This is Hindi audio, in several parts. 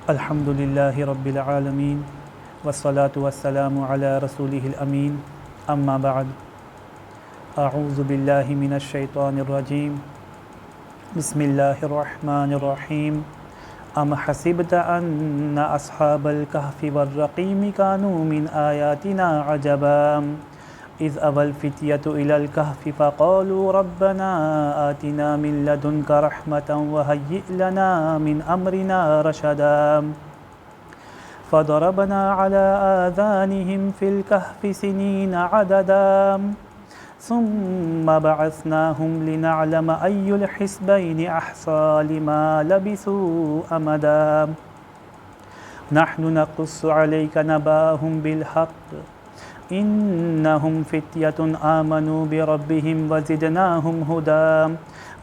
अल्हम्दुलिल्लाहि रब्बिल आलमीन वस्सलातु वस्सलामु अला रसूलिहिल अमीन अम्मा बअद अऊज़ु बिल्लाहि मिनश शैतानिर रजीम बिस्मिल्लाहिर रहमानिर रहीम अम हसिबत अन्ना अस्हाबल कहफि वर्रक़ीम कानू मिन आयातिना अजबा इज़ अवल फ़ित्यतु इलल कहफि फ़क़ालू रब्बना आतिना मिन लदुनका रहमतन व हय्यि लना मिन अमरिना रशदा फ़दरबना अला आज़ानिहिम फ़िल कहफि सिनीना अददा सुम्मा बअस्नाहुम लिनअलम अय्युल हिस्बैनि अहसा लिमा लबिसू अमदा नहनु नक़ुस्सु अलैका नबाअहुम बिलहक़्क़ इन्नहुम फ़ित्यतुन आमनू बिरब्बिहिम वज़िदनाहुम हुदा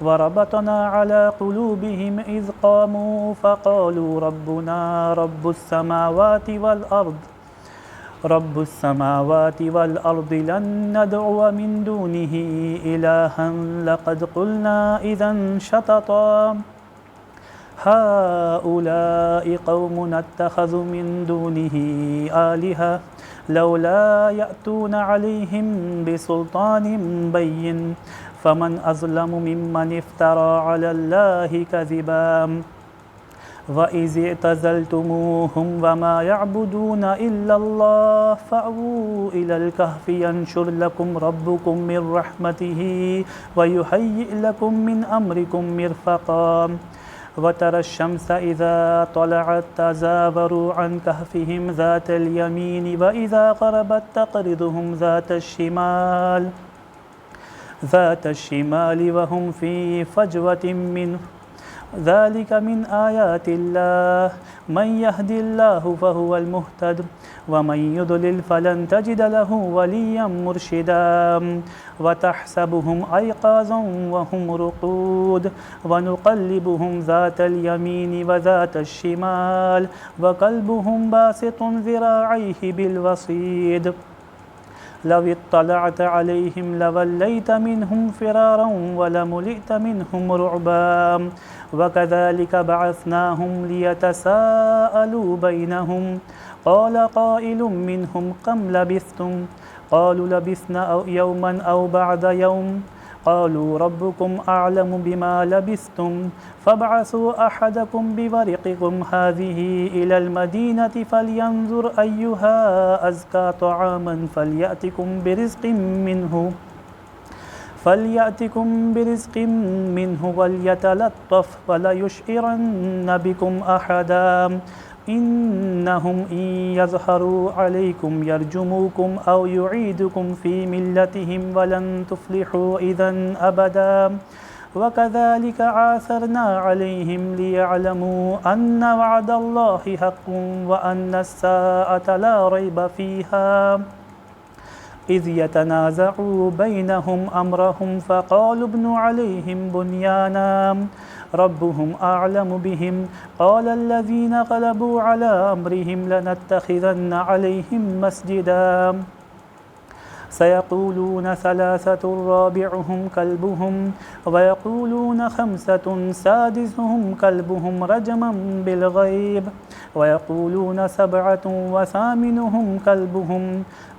वरबतना अला क़ुलूबिहिम इज़ क़ामू फ़क़ालू रब्बुना रब्बुस्समावाति वल अर्दि लन नदअुव मिन दूनिही इलाहन लक़द क़ुलना इज़न शतता हाउलाइ क़ौमुन अत्तख़ज़ू मिन दूनिही आलिहा लौला यअतूना अलैहिम बिसुल्तानिन बय्यिन फमन अज़लमु मिम्मन इफ़्तरा अलल्लाहि कज़िबा व इज़ इअ्तज़लतुमूहुम वमा यअबुदूना इल्लल्लाह फ़अवू इलल कहफ़ि यंशुर लकुम रब्बुकुम मिन रहमतिही व युहय्यि लकुम मिन अम्रिकुम मिरफ़क़ा व तरश्शम्स इज़ा तलअत तज़ावरू अन कहफ़िहिम ज़ातल यमीन व इज़ा ग़रबत तक़रिज़ुहुम ज़ातश्शिमाल व हुम फ़ी फ़जवतिन मिन्हु ज़ालिक मिन आयातिल्लाह मन यहदिल्लाहु फ़हुवल मुहतद व मन युद्लिल फ़लन तजिद लहु वलिय्यन मुर्शिदा व तहसबुहुम अयक़ाज़न व हुम रुक़ूद व नुक़ल्लिबुहुम ज़ातल यमीन व ज़ातश्शिमाल व क़ल्बुहुम बासितुन ज़िराअैहि बिलवसीद लव इत्तलअत अलैहिम लवल्लैत मिनहुम फ़िरारन व लमुलिअत मिनहुम रुअबा व कज़ालिक बअस्नाहुम लियतसाअलू बैनहुम क़ाल क़ाइलुम मिनहुम कम लबिस्थुम क़ालू लबिस्ना यौमन औ बअद यौम क़ालू रब्बुकुम अअलमु बिमा लबिस्थुम फ़बअसू अहदकुम बिवरिक़िकुम हाज़िही इलल मदीनति फ़लयंज़ुर अय्युहा अज़्का तआमन फ़लयअतिकुम बिरिज़्क़िन मिन्हु वलयतलत्तफ़ वलयुशइरन्न बिकुम अहदा इन्नहुम इन यज़हरू अलैकुम यरजुमूकुम औ युईदुकुम फ़ी मिल्लतिहिम वलन तुफ़्लिहू इज़न अबदा वकज़ालिक आसरना अलैहिम लियअलमू अन्न वअदल्लाहि हक़्क़ुन व अन्नस्साअत ला रैब फ़ीहा इज़ यतनाज़अू बैनहुम अम्रहुम फ़क़ालू इब्नु अलैहिम बुन्याना रब्बुहुम अअलमु बिहिम क़ालल्लज़ीना ग़लबू अला अम्रिहिम लनत्तख़िज़न्न अलैहिम मस्जिदा सयक़ूलून सलासतुर राबिउहुम कल्बुहुम व यक़ूलून ख़म्सतुन सादिसुहुम कल्बुहुम रजमन बिलग़ैब व यक़ूलून सबअतुन व सामिनुहुम कल्बुहुम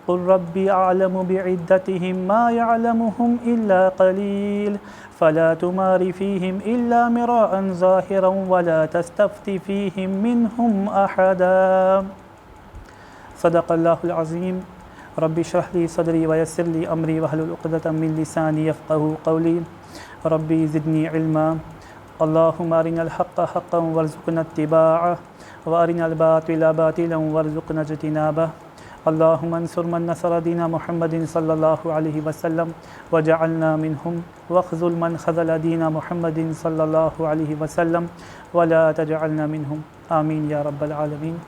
क़ुल रब्बी अअलमु बिइद्दतिहिम मा यअलमुहुम इल्ला क़लील फ़ला तुमारि फ़ीहिम इल्ला मिराअन ज़ाहिरन वला तस्तफ़्ति फ़ीहिम मिनहुम अहदा। सदक़ल्लाहुल अज़ीम। रब्बि इश्रह ली सदरी व यस्सिर ली अमरी वहलुल उक़दतम मिन लिसानी यफ़क़हू क़ौली रब्बि ज़िदनी इल्मा अल्लाहुम्मा अरिनल हक़्क़ हक़्क़न वरज़ुक़ना इत्तिबाअह व अरिनल बातिला बातिलन वरज़ुक़ना इज्तिनाबह अल्लाहुम्मा अंसुर मन नसर दीन मुहम्मदिन सल्लल्लाहु अलैहि वसल्लम वजअलना मिनहुम वख़्ज़ुल मन ख़ज़ल दीन मुहम्मदिन सल्लल्लाहु अलैहि वसल्लम वला तजअलना मिनहुम आमीन या रब्बल आलमीन।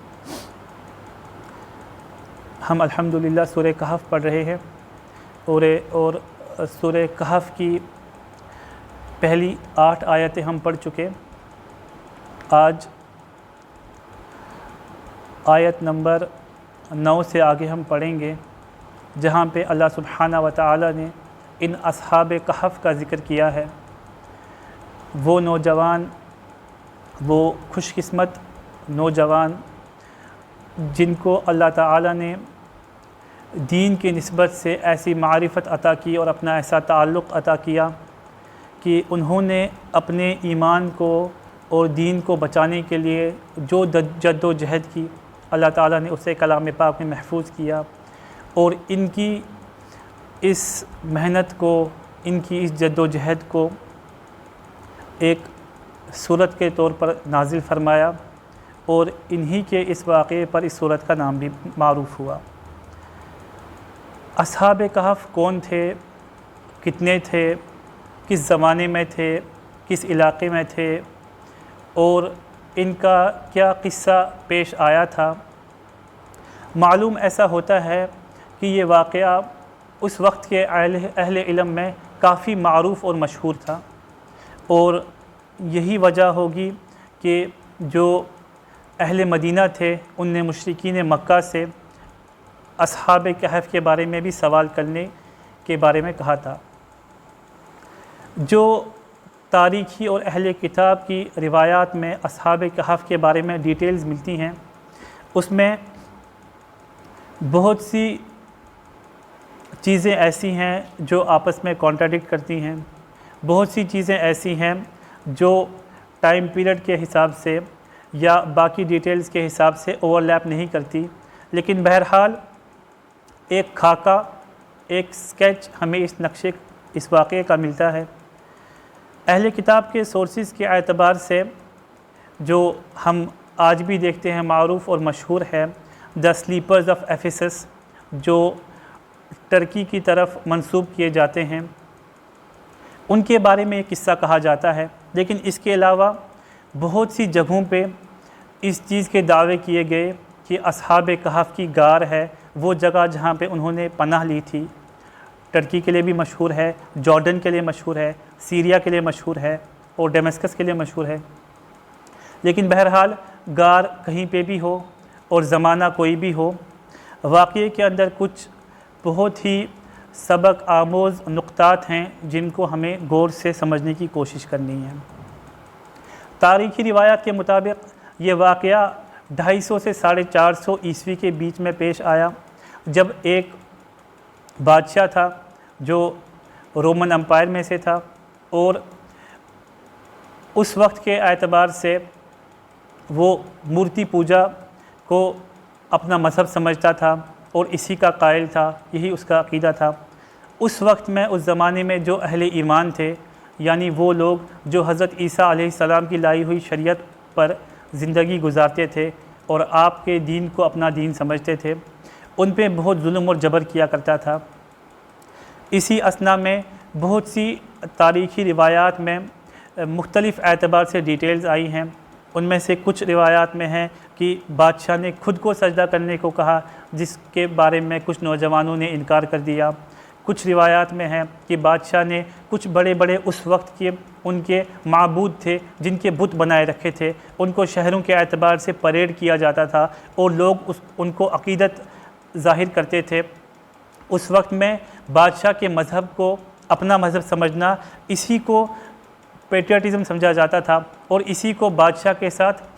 हम अल्हम्दुलिल्लाह सूरह कहफ़ पढ़ रहे हैं और सूरह कहफ़ की पहली 8 आयतें हम पढ़ चुके। आज आयत नंबर 9 से आगे हम पढ़ेंगे, जहाँ पे अल्लाह सुब्हाना व तआला ने इन अस्हाब कहफ़ का ज़िक्र किया है। वो नौजवान, वो खुशकिस्मत नौजवान जिनको अल्लाह ताला ने दीन की निस्बत से ऐसी मारिफत अता की और अपना ऐसा ताल्लुक़ अता किया कि उन्होंने अपने ईमान को और दीन को बचाने के लिए जो जद्दोजहद की, अल्लाह ताला ने उसे कलाम पाक में महफूज किया और इनकी इस मेहनत को, इनकी इस जद्दोजहद को एक सूरत के तौर पर नाजिल फरमाया और इन्हीं के इस वाक़े पर इस सूरत का नाम भी मारूफ़ हुआ। अस्हाब कहफ़ कौन थे, कितने थे, किस ज़माने में थे, किस इलाक़े में थे और इनका क्या क़िस्सा पेश आया था। मालूम ऐसा होता है कि ये वाक़या उस वक्त के अहले इल्म में काफ़ी मारूफ़ और मशहूर था और यही वजह होगी कि जो अहले मदीना थे उनने मुशरिकीन मक्का से अस्हाब कहफ़ के बारे में भी सवाल करने के बारे में कहा था। जो तारीख़ी और अहले किताब की रिवायात में अस्हाब कहफ़ के बारे में डिटेल्स मिलती हैं, उसमें बहुत सी चीज़ें ऐसी हैं जो आपस में कॉन्ट्राडिक्ट करती हैं, बहुत सी चीज़ें ऐसी हैं जो टाइम पीरियड के हिसाब से या बाकी डिटेल्स के हिसाब से ओवरलैप नहीं करती। लेकिन बहरहाल एक खाका, एक स्केच हमें इस वाक़े का मिलता है। अहले किताब के सोर्सेज़ के एतबार से जो हम आज भी देखते हैं मारूफ़ और मशहूर है, द स्लीपर्स ऑफ एफिसस, जो टर्की की तरफ मंसूब किए जाते हैं, उनके बारे में एक किस्सा कहा जाता है। लेकिन इसके अलावा बहुत सी जगहों पे इस चीज़ के दावे किए गए कि अस्हाब कहफ़ की गार है वो जगह जहाँ पे उन्होंने पनाह ली थी। टर्की के लिए भी मशहूर है, जॉर्डन के लिए मशहूर है, सीरिया के लिए मशहूर है और डेमस्कस के लिए मशहूर है। लेकिन बहरहाल गार कहीं पे भी हो और ज़माना कोई भी हो, वाक़ये के अंदर कुछ बहुत ही सबक आमोज़ नुक़्तात हैं जिनको हमें गौर से समझने की कोशिश करनी है। तारीख़ी रिवायात के मुताबिक ये वाक़या 250 से 450 ईस्वी के बीच में पेश आया, जब एक बादशाह था जो रोमन एम्पायर में से था और उस वक्त के एतबार से वो मूर्ति पूजा को अपना मज़हब समझता था और इसी का कायल था, यही उसका अक़ीदा था। उस वक्त में, उस ज़माने में जो अहले ईमान थे, यानी वो लोग जो हज़रत ईसा अलैहिस्सलाम की लाई हुई शरीयत पर ज़िंदगी गुजारते थे और आपके दीन को अपना दीन समझते थे, उन पे बहुत जुल्म और जबर किया करता था। इसी असना में बहुत सी तारीख़ी रिवायात में मुख्तलिफ़ एतबार से डिटेल्स आई हैं। उनमें से कुछ रिवायात में है कि बादशाह ने खुद को सजदा करने को कहा, जिसके बारे में कुछ नौजवानों ने इनकार कर दिया। कुछ रिवायात में है कि बादशाह ने कुछ बड़े बड़े उस वक्त के उनके माबूद थे जिनके बुत बनाए रखे थे, उनको शहरों के एतबार से परेड किया जाता था और लोग उनको अक़ीदत ज़ाहिर करते थे। उस वक्त में बादशाह के मज़हब को अपना मज़हब समझना, इसी को पेट्रियटिज़म समझा जाता था और इसी को बादशाह के साथ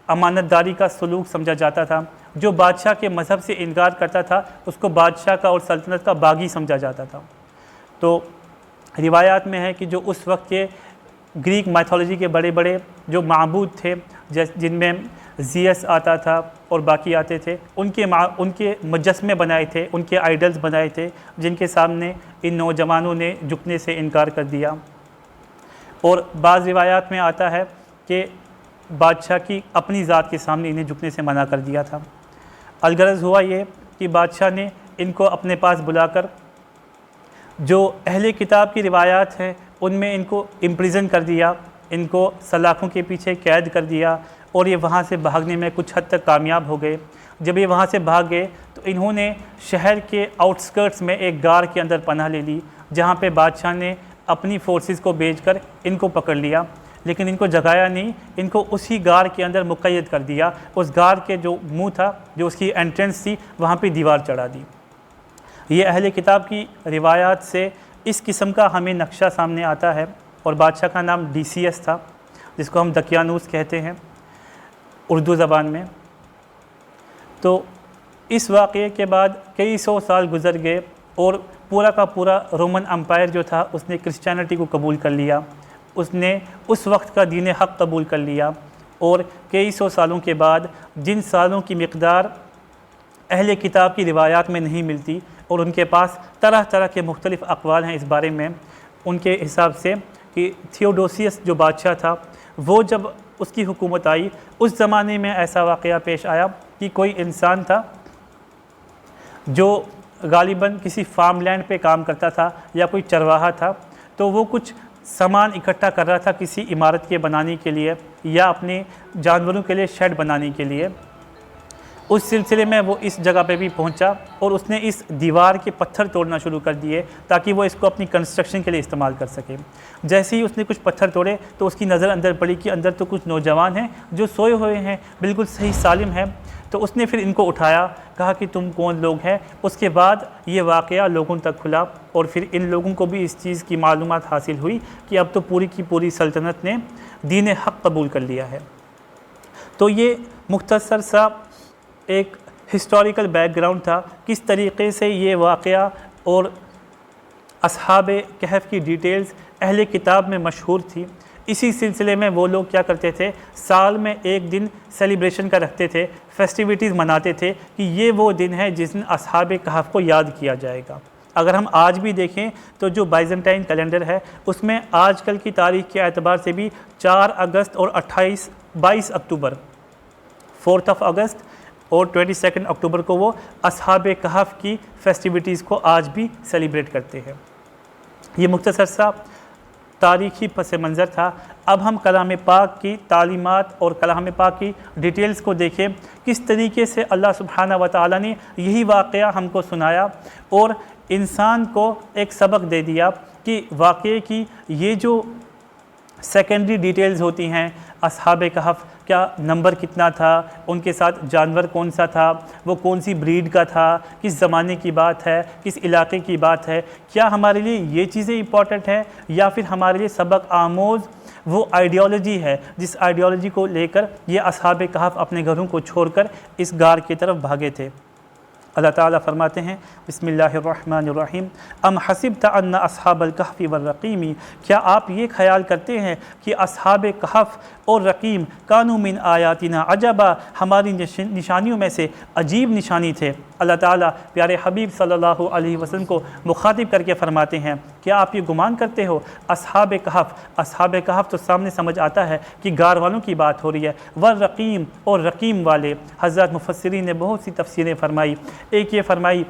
अमानतदारी का सलूक समझा जाता था। जो बादशाह के मज़हब से इनकार करता था उसको बादशाह का और सल्तनत का बागी समझा जाता था। तो रिवायात में है कि जो उस वक्त के ग्रीक माइथोलॉजी के बड़े बड़े जो माबूद थे, जिनमें ज़ीयस आता था और बाकी आते थे, उनके मुजस्मे बनाए थे, उनके आइडल्स बनाए थे, जिनके सामने इन नौजवानों ने झुकने से इनकार कर दिया। और बाज़ रिवायात में आता है कि बादशाह की अपनी ज़ात के सामने इन्हें झुकने से मना कर दिया था। अलगरज़ हुआ ये कि बादशाह ने इनको अपने पास बुलाकर जो अहले किताब की रिवायात हैं उनमें इनको इम्प्रिज़न कर दिया, इनको सलाखों के पीछे कैद कर दिया और ये वहाँ से भागने में कुछ हद तक कामयाब हो गए। जब ये वहाँ से भाग गए तो इन्होंने शहर के आउटस्कर्ट्स में एक गार के अंदर पनाह ले ली, जहाँ पे बादशाह ने अपनी फोर्सेस को भेजकर इनको पकड़ लिया, लेकिन इनको जगाया नहीं, इनको उसी गार के अंदर मुक़य्यद कर दिया। उस गार के जो मुंह था, जो उसकी एंट्रेंस थी, वहाँ पे दीवार चढ़ा दी। ये अहले किताब की रिवायात से इस किस्म का हमें नक्शा सामने आता है। और बादशाह का नाम डीसीएस था, जिसको हम दकियानूस कहते हैं। उर्दू ज़बान में। तो इस वाक़ये के बाद कई सौ साल गुज़र गए और पूरा का पूरा रोमन अम्पायर जो था उसने क्रिश्चियनिटी को कबूल कर लिया, उसने उस वक्त का दीन हक़ कबूल कर लिया। और कई सौ सालों के बाद जिन सालों की मिक़दार अहले किताब की रिवायात में नहीं मिलती और उनके पास तरह तरह के मुख्तलिफ़ अक़वाल हैं इस बारे में, उनके हिसाब से कि थियोडोसियस जो बादशाह था वो जब उसकी हुकूमत आई उस ज़माने में ऐसा वाक़या पेश आया कि कोई इंसान था जो गालिबन किसी फार्म लैंड पे काम करता था या कोई चरवाहा था, तो वो कुछ सामान इकट्ठा कर रहा था किसी इमारत के बनाने के लिए या अपने जानवरों के लिए शेड बनाने के लिए। उस सिलसिले में वो इस जगह पे भी पहुंचा और उसने इस दीवार के पत्थर तोड़ना शुरू कर दिए ताकि वो इसको अपनी कंस्ट्रक्शन के लिए इस्तेमाल कर सके। जैसे ही उसने कुछ पत्थर तोड़े तो उसकी नज़र अंदर पड़ी कि अंदर तो कुछ नौजवान हैं जो सोए हुए हैं, बिल्कुल सही सालिम है। तो उसने फिर इनको उठाया, कहा कि तुम कौन लोग हैं। उसके बाद ये वाक़या लोगों तक खुला और फिर इन लोगों को भी इस चीज़ की मालूमात हासिल हुई कि अब तो पूरी की पूरी सल्तनत ने दीन हक़ कबूल कर लिया है। तो ये मुख्तसर सा एक हिस्टोरिकल बैकग्राउंड था, किस तरीक़े से ये वाक़या और अस्हाबे कहफ़ की डिटेल्स अहले किताब में मशहूर थी। इसी सिलसिले में वो लोग क्या करते थे, साल में एक दिन सेलिब्रेशन का रखते थे, फेस्टिविटीज़ मनाते थे कि ये वो दिन है जिस दिन अस्हाबे कहफ़ को याद किया जाएगा। अगर हम आज भी देखें तो जो बाइजेंटाइन कैलेंडर है उसमें आजकल की तारीख़ के एतबार से भी 4 अगस्त और 22 अक्टूबर 4 अगस्त और 22 अक्टूबर को वो अस्हाबे कहफ़ की फेस्टिविटीज़ को आज भी सेलिब्रेट करते हैं। ये मुख्तसर सा तारीख़ी पस मंज़र था। अब हम कलाम पाक की तालीमात और कलाम पाक की डिटेल्स को देखें, किस तरीके से अल्लाह सुब्हाना व तआला ने यही वाक़या हमको सुनाया और इंसान को एक सबक दे दिया कि वाक़ये की ये जो सेकेंडरी डिटेल्स होती हैं, अस्हाबे कहफ़ क्या नंबर कितना था, उनके साथ जानवर कौन सा था, वो कौन सी ब्रीड का था, किस ज़माने की बात है, किस इलाके की बात है, क्या हमारे लिए ये चीज़ें इंपॉर्टेंट हैं या फिर हमारे लिए सबक आमोज़ वो आइडियोलॉजी है जिस आइडियोलॉजी को लेकर ये अस्हाबे कहफ़ अपने घरों को छोड़कर इस गार की तरफ भागे थे। अल्लाह ताला फरमाते हैं बिस्मिल्लाहिर्रहमानिर्रहीम, अम हसिबत अन्ना अस्हाबल कहफ़ी व रक़ीमी, क्या आप ये ख्याल करते हैं कि अस्हाबे कहफ़ और रक़ीम कानू मिन आयातिना अजबा, हमारी निशानियों में से अजीब निशानी थे। अल्लाह ताला प्यारे हबीब सल्लल्लाहु अलैहि वसल्लम को मुखातिब करके फ़रमाते हैं, क्या आप ये गुमान करते हो अस्हाबे कहफ़ तो सामने समझ आता है कि गार वालों की बात हो रही है, व रक़ीम और रक़ीम वाले। हज़रत मुफस्सिरीन ने बहुत सी तफसीरें फ़रमाई। एक ये फ़रमाई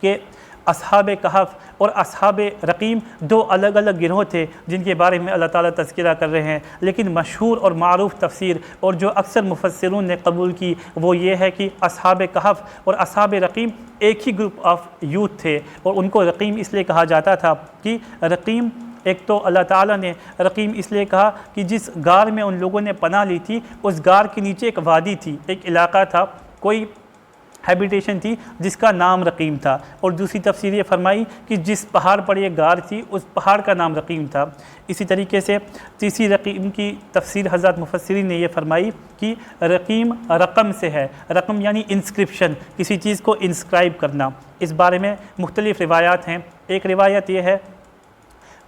कि अस्हाबे कहफ़ और अस्हाबे रक़ीम दो अलग अलग गिरोह थे जिनके बारे में अल्लाह ताला तज़किरा कर रहे हैं, लेकिन मशहूर और मारूफ़ तफ़सीर और जो अक्सर मुफस्सिरून ने कबूल की वो ये है कि अस्हाबे कहफ़ और अस्हाबे रक़ीम एक ही ग्रुप ऑफ यूथ थे और उनको रक़ीम इसलिए कहा जाता था कि रक़ीम, एक तो अल्लाह ताला ने रक़ीम इसलिए कहा कि जिस गार में उन लोगों ने पनाह ली थी उस गार के नीचे एक वादी थी, एक इलाका था, कोई हैबिटेशन थी जिसका नाम रक़ीम था। और दूसरी तफसीर ये फरमाई कि जिस पहाड़ पर ये गार थी उस पहाड़ का नाम रक़ीम था। इसी तरीके से तीसरी रक़ीम की तफसीर हज़रत मुफस्सिरीन ने ये फरमाई कि रक़ीम रक़म से है, रक़म यानी इंस्क्रिप्शन, किसी चीज़ को इंस्क्राइब करना। इस बारे में मुख्तलिफ़ रिवायात हैं। एक रिवायत ये है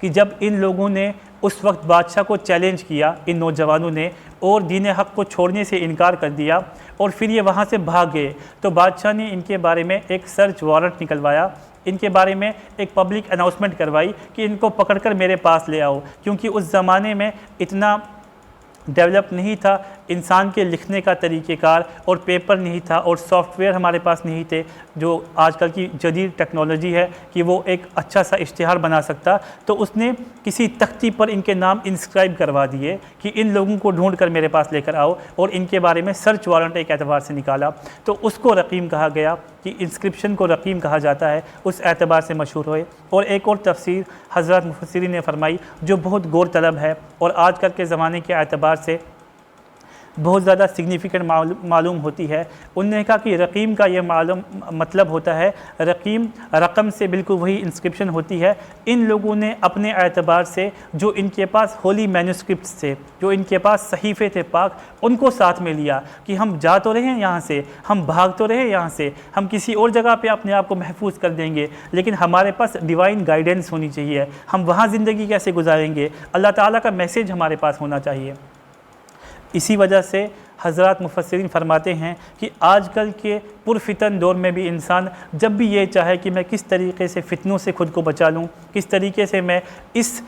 कि जब इन लोगों ने उस वक्त बादशाह को चैलेंज किया, इन नौजवानों ने, और दीन हक़ को छोड़ने से इनकार कर दिया और फिर ये वहाँ से भाग गए, तो बादशाह ने इनके बारे में एक सर्च वारंट निकलवाया, इनके बारे में एक पब्लिक अनाउंसमेंट करवाई कि इनको पकड़कर मेरे पास ले आओ, क्योंकि उस ज़माने में इतना डेवलप नहीं था इंसान के लिखने का तरीक़ेकार और पेपर नहीं था और सॉफ्टवेयर हमारे पास नहीं थे जो आजकल की जदीद टेक्नोलॉजी है कि वो एक अच्छा सा इश्तिहार बना सकता। तो उसने किसी तख्ती पर इनके नाम इंस्क्राइब करवा दिए कि इन लोगों को ढूंढ कर मेरे पास लेकर आओ, और इनके बारे में सर्च वारंट एक एतबार से निकाला, तो उसको रक़ीम कहा गया कि इंस्क्रिप्शन को रक़ीम कहा जाता है, उस एतबार से मशहूर हुए। और एक और तफसीर हज़रत मुफस्सिरीन ने फरमाई जो बहुत गौर तलब है और आजकल के ज़माने के एतबार से बहुत ज़्यादा सिग्निफ़िकेंट मालूम होती है। उन्होंने कहा कि रकीम का ये मालूम मतलब होता है, रकीम रकम से बिल्कुल वही इंस्क्रिप्शन होती है। इन लोगों ने अपने एतबार से जो इनके पास होली मैन्यूस्क्रिप्ट्स थे, जो इनके पास सहीफ़े थे पाक, उनको साथ में लिया कि हम जा तो रहे हैं यहाँ से, हम भाग तो रहे यहाँ से, हम किसी और जगह पे अपने आप को महफूज कर देंगे, लेकिन हमारे पास डिवाइन गाइडेंस होनी चाहिए। हम वहाँ ज़िंदगी कैसे गुजारेंगे, अल्लाह ताला का मैसेज हमारे पास होना चाहिए। इसी वजह से हज़रत मुफस्सिरीन फरमाते हैं कि आजकल के पुरफितन दौर में भी इंसान जब भी ये चाहे कि मैं किस तरीके से फ़ितनों से ख़ुद को बचा लूँ, किस तरीके से मैं इस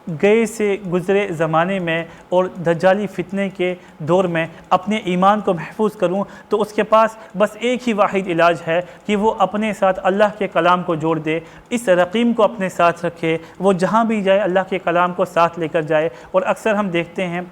गए से गुज़रे ज़माने में और दज्जाली फ़ितने के दौर में अपने ईमान को महफूज करूं, तो उसके पास बस एक ही वाहिद इलाज है कि वो अपने साथ अल्लाह के कलाम को जोड़ दे, इस रकीम को अपने साथ रखे, वो जहां भी जाए अल्लाह के कलाम को साथ लेकर जाए। और अक्सर हम देखते हैं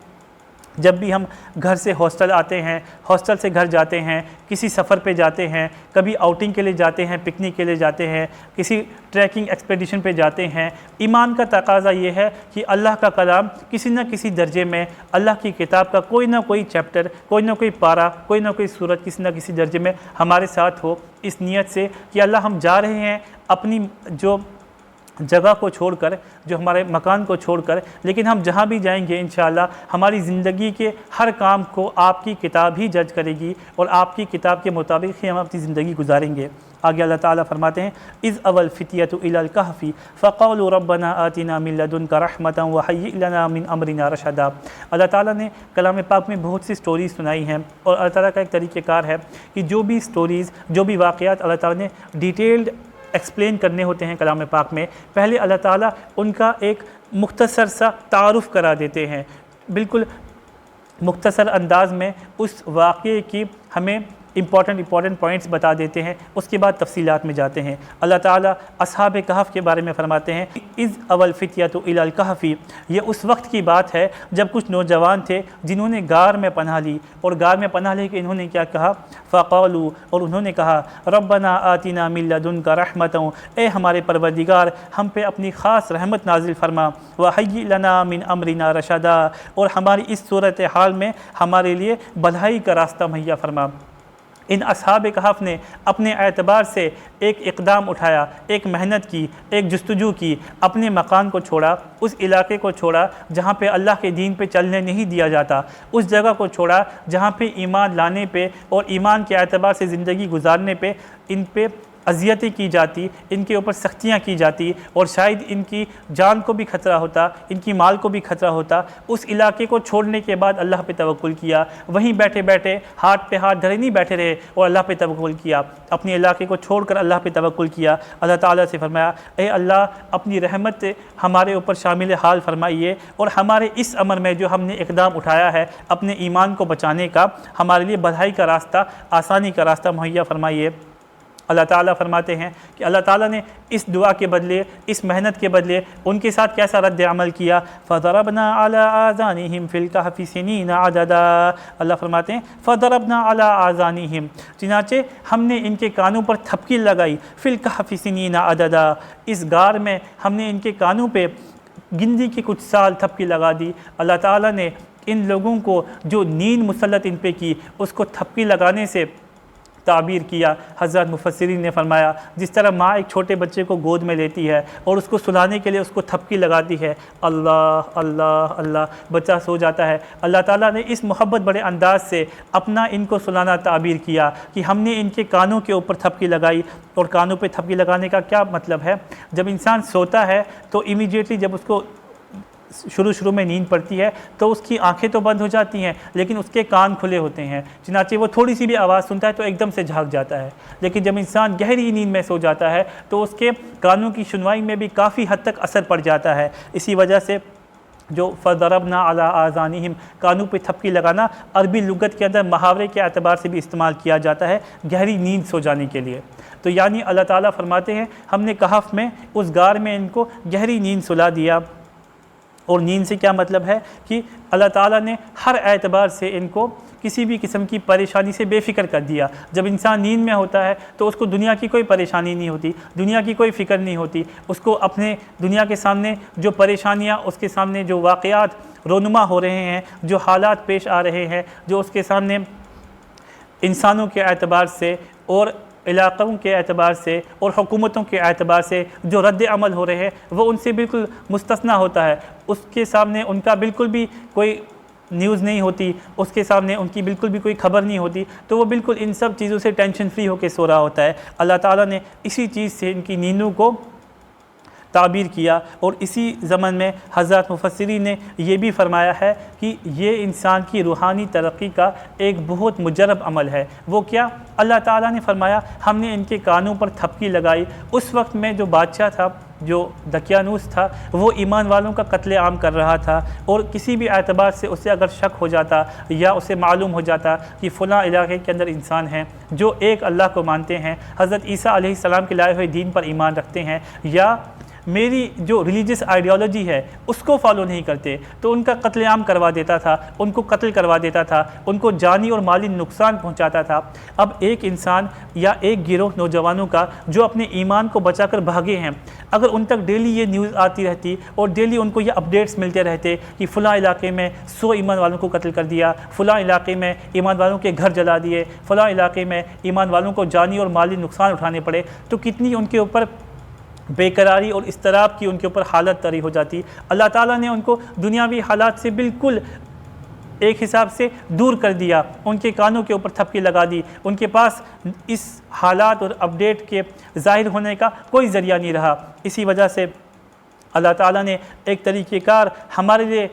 जब भी हम घर से हॉस्टल आते हैं, हॉस्टल से घर जाते हैं, किसी सफ़र पे जाते हैं, कभी आउटिंग के लिए जाते हैं, पिकनिक के लिए जाते हैं, किसी ट्रैकिंग एक्सपेडिशन पे जाते हैं, ईमान का तकाज़ा ये है कि अल्लाह का कलाम किसी न किसी दर्जे में, अल्लाह की किताब का कोई ना कोई चैप्टर, कोई ना कोई पारा, कोई ना कोई सूरत किसी न किसी दर्जे में हमारे साथ हो, इस नीयत से कि अल्लाह हम जा रहे हैं अपनी जो जगह को छोड़कर, जो हमारे मकान को छोड़कर, लेकिन हम जहाँ भी जाएंगे इंशाअल्लाह हमारी ज़िंदगी के हर काम को आपकी किताब ही जज करेगी और आपकी किताब के मुताबिक ही हम अपनी ज़िंदगी गुजारेंगे। आगे अल्लाह ताला फरमाते हैं, इज़ अवल फ़ितियतु इलल कहफ़ी फ़क़ालू रब्बना आतिना मिन लदुनका रहमतन व हय्यि लना मिन अमरिना रशदा। अल्लाह ताला ने कलाम पाक में बहुत सी स्टोरीज़ सुनाई हैं और अल्लाह ताला का एक तरीक़ेकार है कि जो भी स्टोरीज़, जो भी वाक़यात अल्लाह ताला ने डिटेल्ड एक्सप्लेन करने होते हैं कलाम पाक में, पहले अल्लाह ताला उनका एक मुख्तसर सा तारुफ़ करा देते हैं, बिल्कुल मुख्तसर अंदाज में उस वाक़े की हमें इंपॉर्टेंट पॉइंट्स बता देते हैं, उसके बाद तफसीलात में जाते हैं। अल्लाह ताला असहाब कहफ़ के बारे में फ़रमाते हैं, इज़ अवल फ़ितियतु इलल कहफ़ी, ये उस वक्त की बात है जब कुछ नौजवान थे जिन्होंने गार में पनाह ली, और गार में पनाह लेके इन्होंने क्या कहा, फ़क़ालू, और उन्होंने कहा, रब्बना आतिना मिन लदुनका रहमतन, ए हमारे परवरदिगार हम पे अपनी ख़ास रहमत नाजिल फरमा, व हय्यि लना मिन अमरिना रशदा, और हमारी इस सूरत हाल में हमारे लिए भलाई का रास्ता मुहैया फरमा। इन असहाब कहफ़ ने अपने एतबार से एक इक़दाम उठाया, एक मेहनत की, एक जस्तजू की, अपने मकान को छोड़ा, उस इलाके को छोड़ा जहाँ पे अल्लाह के दीन पे चलने नहीं दिया जाता, उस जगह को छोड़ा जहाँ पे ईमान लाने पे और ईमान के एतबार से ज़िंदगी गुजारने पे इन पे अजियतें की जाती, इनके ऊपर सख्तियाँ की जाती और शायद इनकी जान को भी ख़तरा होता, इनकी माल को भी ख़तरा होता। उस इलाके को छोड़ने के बाद अल्लाह पे तवक्कुल किया, वहीं बैठे बैठे हाथ पे हाथ धरे नहीं बैठे रहे और अल्लाह पे तवक्कुल किया, अपने इलाके को छोड़कर अल्लाह पे तवक्कुल किया। अल्लाह ताला से फरमाया, ए अल्लाह अपनी रहमत हमारे ऊपर शामिल हाल फरमाइए और हमारे इस अमर में जो हमने इक़दाम उठाया है अपने ईमान को बचाने का, हमारे लिए भलाई का रास्ता, आसानी का रास्ता मुहैया फरमाइए। अल्लाह ताला फरमाते हैं कि अल्लाह ताला ने इस दुआ के बदले, इस मेहनत के बदले उनके साथ कैसा रद्द अमल किया, फ़दरबना अला आज़ानिहिम फ़िल कहफ़ि सिनीना अददा। अल्लाह फरमाते हैं फ़दरबना अला आज़ानिहिम, चुनाचे हमने इनके कानों पर थपकी लगाई, फ़िल कहफ़ि सिनीना अददा, इस गार में हमने इनके कानों पे गिनती के कुछ साल थपकी लगा दी। अल्लाह ताला ने इन लोगों को जो नींद मुसल्लत इन पे की उसको थपकी लगाने से ताबीर किया। हज़रत मुफस्सिरीन ने फरमाया, जिस तरह माँ एक छोटे बच्चे को गोद में लेती है और उसको सुलाने के लिए उसको थपकी लगाती है, अल्लाह अल्लाह अल्लाह, बच्चा सो जाता है। अल्लाह ताला ने इस मोहब्बत बड़े अंदाज से अपना इनको सुलाना ताबीर किया कि हमने इनके कानों के ऊपर थपकी लगाई। और कानों पे थपकी लगाने का क्या मतलब है, जब इंसान सोता है तो इमीडिएटली जब उसको शुरू में नींद पड़ती है तो उसकी आंखें तो बंद हो जाती हैं लेकिन उसके कान खुले होते हैं, चुनाचे वो थोड़ी सी भी आवाज़ सुनता है तो एकदम से झाँक जाता है। लेकिन जब इंसान गहरी नींद में सो जाता है तो उसके कानों की सुनवाई में भी काफ़ी हद तक असर पड़ जाता है। इसी वजह से जो फ़दरबना अला आज़ानिहिम, कानों पे थपकी लगाना अरबी लुगत के अंदर मुहावरे के एतबार से भी इस्तेमाल किया जाता है गहरी नींद सो जाने के लिए। तो यानी अल्लाह ताला फरमाते हैं हमने कहफ़ में उस गार में इनको गहरी नींद सुला दिया। और नींद से क्या मतलब है कि अल्लाह ताला ने हर एतबार से इनको किसी भी किस्म की परेशानी से बेफ़िक्र कर दिया। जब इंसान नींद में होता है तो उसको दुनिया की कोई परेशानी नहीं होती, दुनिया की कोई फ़िक्र नहीं होती, उसको अपने दुनिया के सामने जो परेशानियाँ, उसके सामने जो वाक़यात रोनुमा हो रहे हैं, जो हालात पेश आ रहे हैं, जो उसके सामने इंसानों के एतबार से और इलाक़ों के एतबार से और हुकूमतों के एतबार से जो रद्द अमल हो रहे हैं वो उनसे बिल्कुल मुस्तस्ना होता है। उसके सामने उनका बिल्कुल भी कोई न्यूज़ नहीं होती, उसके सामने उनकी बिल्कुल भी कोई खबर नहीं होती, तो वो बिल्कुल इन सब चीज़ों से टेंशन फ्री होकर सो रहा होता है। अल्लाह ताला ने इसी चीज़ से इनकी नींदों को ताबीर किया। और इसी ज़मन में हज़रत मुफस्सिरीन ने यह भी फ़रमाया है कि ये इंसान की रूहानी तरक्की का एक बहुत मुजरब अमल है। वो क्या? अल्लाह ताला ने फ़रमाया हमने इनके कानों पर थपकी लगाई। उस वक्त में जो बादशाह था, जो दकियानूस था, वो ईमान वालों का कत्ले आम कर रहा था और किसी भी एतबार से उसे अगर शक हो जाता या उसे मालूम हो जाता कि फ़लाँ इलाके के अंदर इंसान हैं जो एक अल्लाह को मानते हैं, हज़रत ईसा अलैहिस्सलाम के लाए हुए दीन पर ईमान रखते हैं, या मेरी जो रिलीजियस आइडियोलॉजी है उसको फॉलो नहीं करते, तो उनका कत्लेआम करवा देता था, उनको कत्ल करवा देता था, उनको जानी और माली नुकसान पहुंचाता था। अब एक इंसान या एक गिरोह नौजवानों का जो अपने ईमान को बचाकर भागे हैं, अगर उन तक डेली ये न्यूज़ आती रहती और डेली उनको ये अपडेट्स मिलते रहते कि फ़लाँ इलाके में 100 ईमान वालों को कत्ल कर दिया, फ़लाँ इलाके में ईमान वालों के घर जला दिए, फ़लाँ इलाके में ईमान वालों को जानी और माली नुकसान उठाने पड़े, तो कितनी उनके ऊपर बेकरारी और इस्तराब की उनके ऊपर हालत तरी हो जाती। अल्लाह ताला ने उनको दुनियावी हालात से बिल्कुल एक हिसाब से दूर कर दिया, उनके कानों के ऊपर थपकी लगा दी, उनके पास इस हालात और अपडेट के ज़ाहिर होने का कोई ज़रिया नहीं रहा। इसी वजह से अल्लाह ताला ने एक तरीक़ेकार हमारे लिए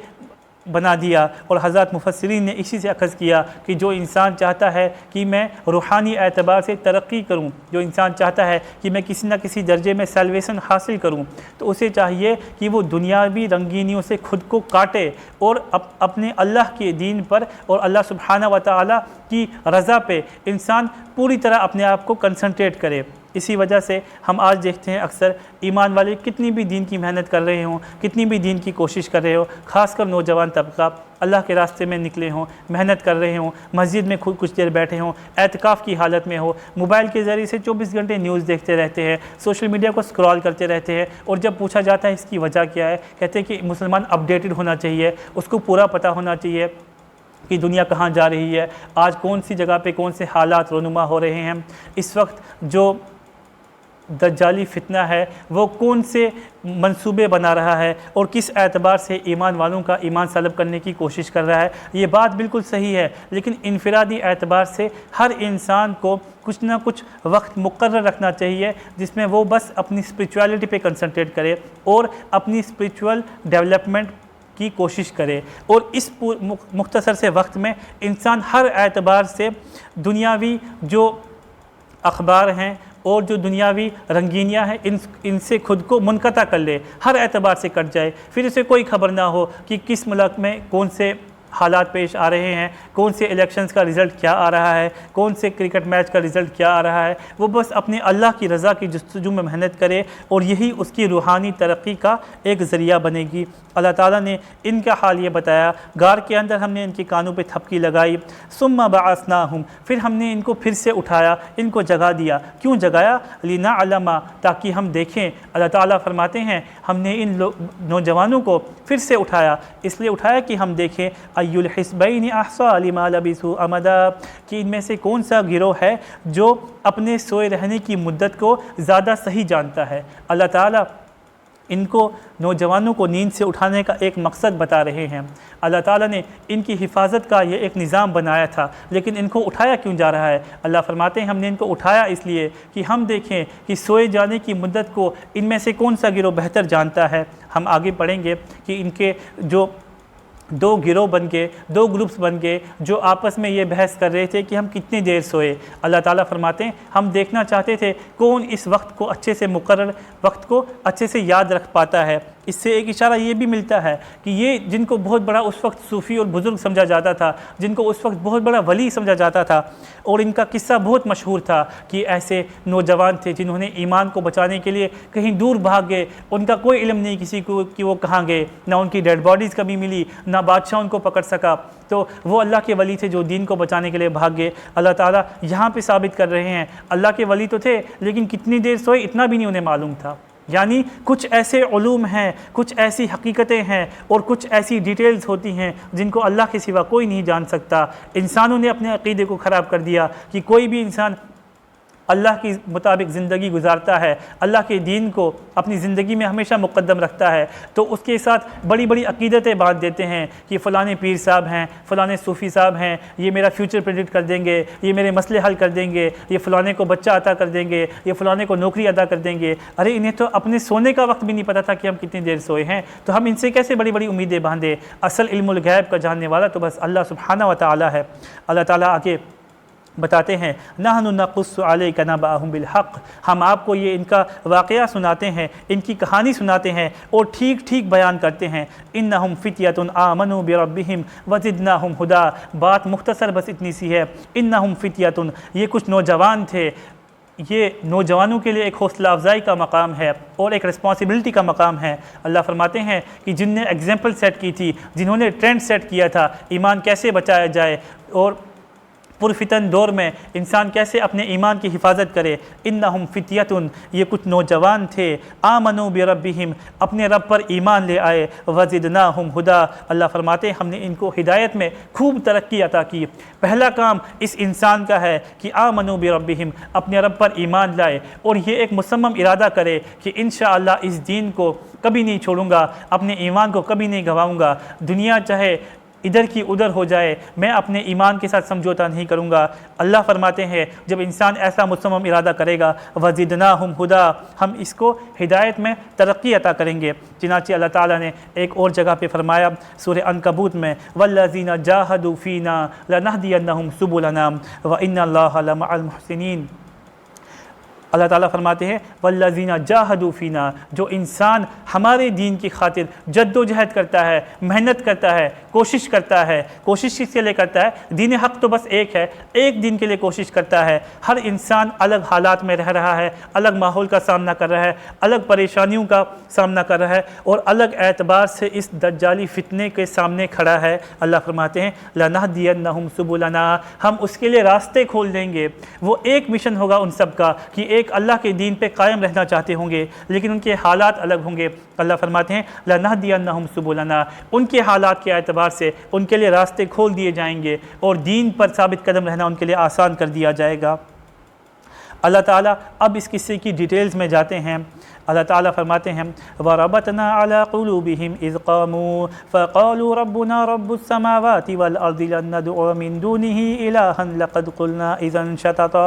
बना दिया। और हज़रत मुफस्सिरीन ने इसी से अखज़ किया कि जो इंसान चाहता है कि मैं रूहानी एतबार से तरक्की करूं, जो इंसान चाहता है कि मैं किसी न किसी दर्जे में सल्वेशन हासिल करूं, तो उसे चाहिए कि वो दुनियावी रंगीनियों से ख़ुद को काटे और अपने अल्लाह के दीन पर और अल्लाह सुब्हाना व तआला की रज़ा पे इंसान पूरी तरह अपने आप को कंसंट्रेट करे। इसी वजह से हम आज देखते हैं अक्सर ईमान वाले कितनी भी दीन की मेहनत कर रहे हों, कितनी भी दीन की कोशिश कर रहे हो, ख़ासकर नौजवान तबका अल्लाह के रास्ते में निकले हों, मेहनत कर रहे हों, मस्जिद में खुद कुछ देर बैठे हों, एतकाफ़ की हालत में हो, मोबाइल के ज़रिए से 24 घंटे न्यूज़ देखते रहते हैं, सोशल मीडिया को स्क्रॉल करते रहते हैं, और जब पूछा जाता है इसकी वजह क्या है, कहते हैं कि मुसलमान अपडेटेड होना चाहिए, उसको पूरा पता होना चाहिए कि दुनिया कहाँ जा रही है, आज कौन सी जगह पे कौन से हालात रोनुमा हो रहे हैं, इस वक्त जो दज्जाली फितना है वो कौन से मंसूबे बना रहा है और किस एतबार से ईमान वालों का ईमान सलब करने की कोशिश कर रहा है। ये बात बिल्कुल सही है, लेकिन इनफरादी एतबार से हर इंसान को कुछ ना कुछ वक्त मुकर्रर रखना चाहिए जिसमें वो बस अपनी स्पिरिचुअलिटी पे कंसंट्रेट करे और अपनी स्पिरिचुअल डेवलपमेंट की कोशिश करे। और इस मुख्तसर से वक्त में इंसान हर एतबार से दुनियावी जो अखबार हैं और जो दुनियावी रंगीनियाँ हैं इनसे ख़ुद को मुनक़ता कर ले, हर एतबार से कट जाए, फिर इसे कोई ख़बर ना हो कि किस मुल्क में कौन से हालात पेश आ रहे हैं, कौन से इलेक्शंस का रिज़ल्ट क्या आ रहा है, कौन से क्रिकेट मैच का रिज़ल्ट क्या आ रहा है। वो बस अपने अल्लाह की रज़ा की जस्तजू में मेहनत करे और यही उसकी रूहानी तरक्की का एक ज़रिया बनेगी। अल्लाह ताला ने इनका हाल ये बताया, गार के अंदर हमने इनके कानों पे थपकी लगाई, सुम्मा बअसनाहुम, फिर हमने इनको फिर से उठाया, इनको जगा दिया। क्यों जगाया? लिनअलमा, ताकि हम देखें। अल्लाह ताला फरमाते हैं हमने इन नौजवानों को फिर से उठाया, इसलिए उठाया कि हम देखें अय्युल हिस्बैनि अहसा लिमा लबिसु अमदा, कि इनमें से कौन सा गिरोह है जो अपने सोए रहने की मुद्दत को ज़्यादा सही जानता है। अल्लाह ताला इनको नौजवानों को नींद से उठाने का एक मकसद बता रहे हैं। अल्लाह ताला ने इनकी हिफाजत का ये एक निज़ाम बनाया था, लेकिन इनको उठाया क्यों जा रहा है? अल्लाह फरमाते हैं हमने इनको उठाया इसलिए कि हम देखें कि सोए जाने की मुद्दत को इनमें से कौन सा गिरोह बेहतर जानता है। हम आगे पढ़ेंगे कि इनके जो दो गिरोह बन के, दो ग्रुप्स बन के जो आपस में ये बहस कर रहे थे कि हम कितनी देर सोए। अल्लाह ताला फरमाते हैं हम देखना चाहते थे कौन इस वक्त को अच्छे से मुकर्रर वक्त को अच्छे से याद रख पाता है। इससे एक इशारा ये भी मिलता है कि ये जिनको बहुत बड़ा उस वक्त सूफ़ी और बुज़ुर्ग समझा जाता था, जिनको उस वक्त बहुत बड़ा वली समझा जाता था, और इनका किस्सा बहुत मशहूर था कि ऐसे नौजवान थे जिन्होंने ईमान को बचाने के लिए कहीं दूर भाग गए, उनका कोई इल्म नहीं किसी को कि वो कहाँ गए, ना उनकी डेड बॉडीज़ कभी मिली, ना बादशाह उनको पकड़ सका, तो वो अल्लाह के वली थे जो दीन को बचाने के लिए भाग गए। अल्लाह ताला यहाँ पे साबित कर रहे हैं अल्लाह के वली तो थे, लेकिन कितनी देर सोए इतना भी नहीं उन्हें मालूम था। यानी कुछ ऐसे उलूम हैं, कुछ ऐसी हकीकतें हैं और कुछ ऐसी डिटेल्स होती हैं जिनको अल्लाह के सिवा कोई नहीं जान सकता। इंसानों ने अपने अक़ीदे को ख़राब कर दिया कि कोई भी इंसान अल्लाह की मुताबिक ज़िंदगी गुजारता है, अल्लाह के दीन को अपनी ज़िंदगी में हमेशा मुक़द्दम रखता है, तो उसके साथ बड़ी बड़ी अक़ीदतें बांध देते हैं कि फ़लाने पीर साहब हैं, फ़लाने सूफ़ी साहब हैं, ये मेरा फ्यूचर प्रेडिक्ट कर देंगे, ये मेरे मसले हल कर देंगे, ये फ़लाने को बच्चा अता कर देंगे, ये फ़लाने को नौकरी अदा कर देंगे। अरे इन्हें तो अपने सोने का वक्त भी नहीं पता था कि हम कितनी देर सोए हैं, तो हम इनसे कैसे बड़ी बड़ी उम्मीदें बांधे। असल इल्मुल गैब का जानने वाला तो बस अल्लाह सुब्हानहू व तआला है। अल्लाह ताला आके बताते हैं नहनु नक़ुस्सु अलैका नबअहुम बिल हक़, हम आपको ये इनका वाक़या सुनाते हैं, इनकी कहानी सुनाते हैं और ठीक ठीक बयान करते हैं। इन्नहुम फ़ित्यतुन आमनु बिरब्बिहिम वज़िदनाहुम हुदा, बात मुख्तसर बस इतनी सी है। इन्नहुम फ़ित्यतुन, ये कुछ नौजवान थे, ये नौजवानों के लिए एक हौसला अफजाई का मकाम है और एक रिस्पॉन्सिबिलिटी का मकाम है। अल्लाह फरमाते हैं कि जिनने एग्जाम्पल सेट की थी, जिन्होंने ट्रेंड सेट किया था ईमान कैसे बचाया जाए और पुरफितन दौर में इंसान कैसे अपने ईमान की हिफाजत करे। इन्नहुम फ़ित्यतुन, ये कुछ नौजवान थे, आमनु बिरब्बिहिम, अपने रब पर ईमान ले आए, वज़िदनाहुम हुदा, अल्लाह फरमाते हैं हमने इनको हिदायत में खूब तरक्की अता की। पहला काम इस इंसान का है कि आमनु बिरब्बिहिम, अपने रब पर ईमान लाए और ये एक मुसम्मम इरादा करे कि इंशाअल्लाह इस दीन को कभी नहीं छोड़ूंगा, अपने ईमान को कभी नहीं गंवाऊँगा, दुनिया चाहे इधर की उधर हो जाए, मैं अपने ईमान के साथ समझौता नहीं करूँगा। अल्लाह फरमाते हैं जब इंसान ऐसा मुसम्मम इरादा करेगा, वज़िदनाहुम हुदा, हम इसको हिदायत में तरक्की अता करेंगे। चनाचे अल्लाह ताला ने एक और जगह पे फरमाया सूरह अनकबूत में, वल्लज़ीना जाहदू फ़ीना लनहदियन्नहुम सुबुलना व इन्नल्लाहा लमअल मुहसिनीन। अल्लाह ताला फरमाते हैं वल्लज़ीना जाहदू फ़ीना, जो इंसान हमारे दीन की खातिर जद्दोजहद करता है, मेहनत करता है, कोशिश करता है। कोशिश किसके लिए करता है? दीन हक़ तो बस एक है, एक दिन के लिए कोशिश करता है। हर इंसान अलग हालात में रह रहा है, अलग माहौल का सामना कर रहा है, अलग परेशानियों का सामना कर रहा है और अलग एतबार से इस दज्जाली फ़ितने के सामने खड़ा है। अल्लाह फरमाते हैं लनहदियन्नहुम सुबुलना, हम उसके लिए रास्ते खोल देंगे। वो एक मिशन होगा उन सब का कि एक अल्लाह के दीन पे कायम रहना चाहते होंगे, लेकिन उनके हालात अलग होंगे। अल्लाह फरमाते हैं लनहदियन्नहुम सुबुलना, उनके हालात के एतबार से उनके लिए रास्ते खोल दिए जाएंगे और दीन पर साबित कदम रहना उनके लिए आसान कर दिया जाएगा। अल्लाह ताला अब इस किस्से की डिटेल्स में जाते हैं। अल्लाह ताला फरमाते हैं वरबतना अला कुलूबिहिम इज़ क़ामू फ़क़ालू रब्बुना रब्बुस समावाति वल अर्दि लन नदअ मिन दूनिही इलाहन लक़द क़ुलना इज़न शतता।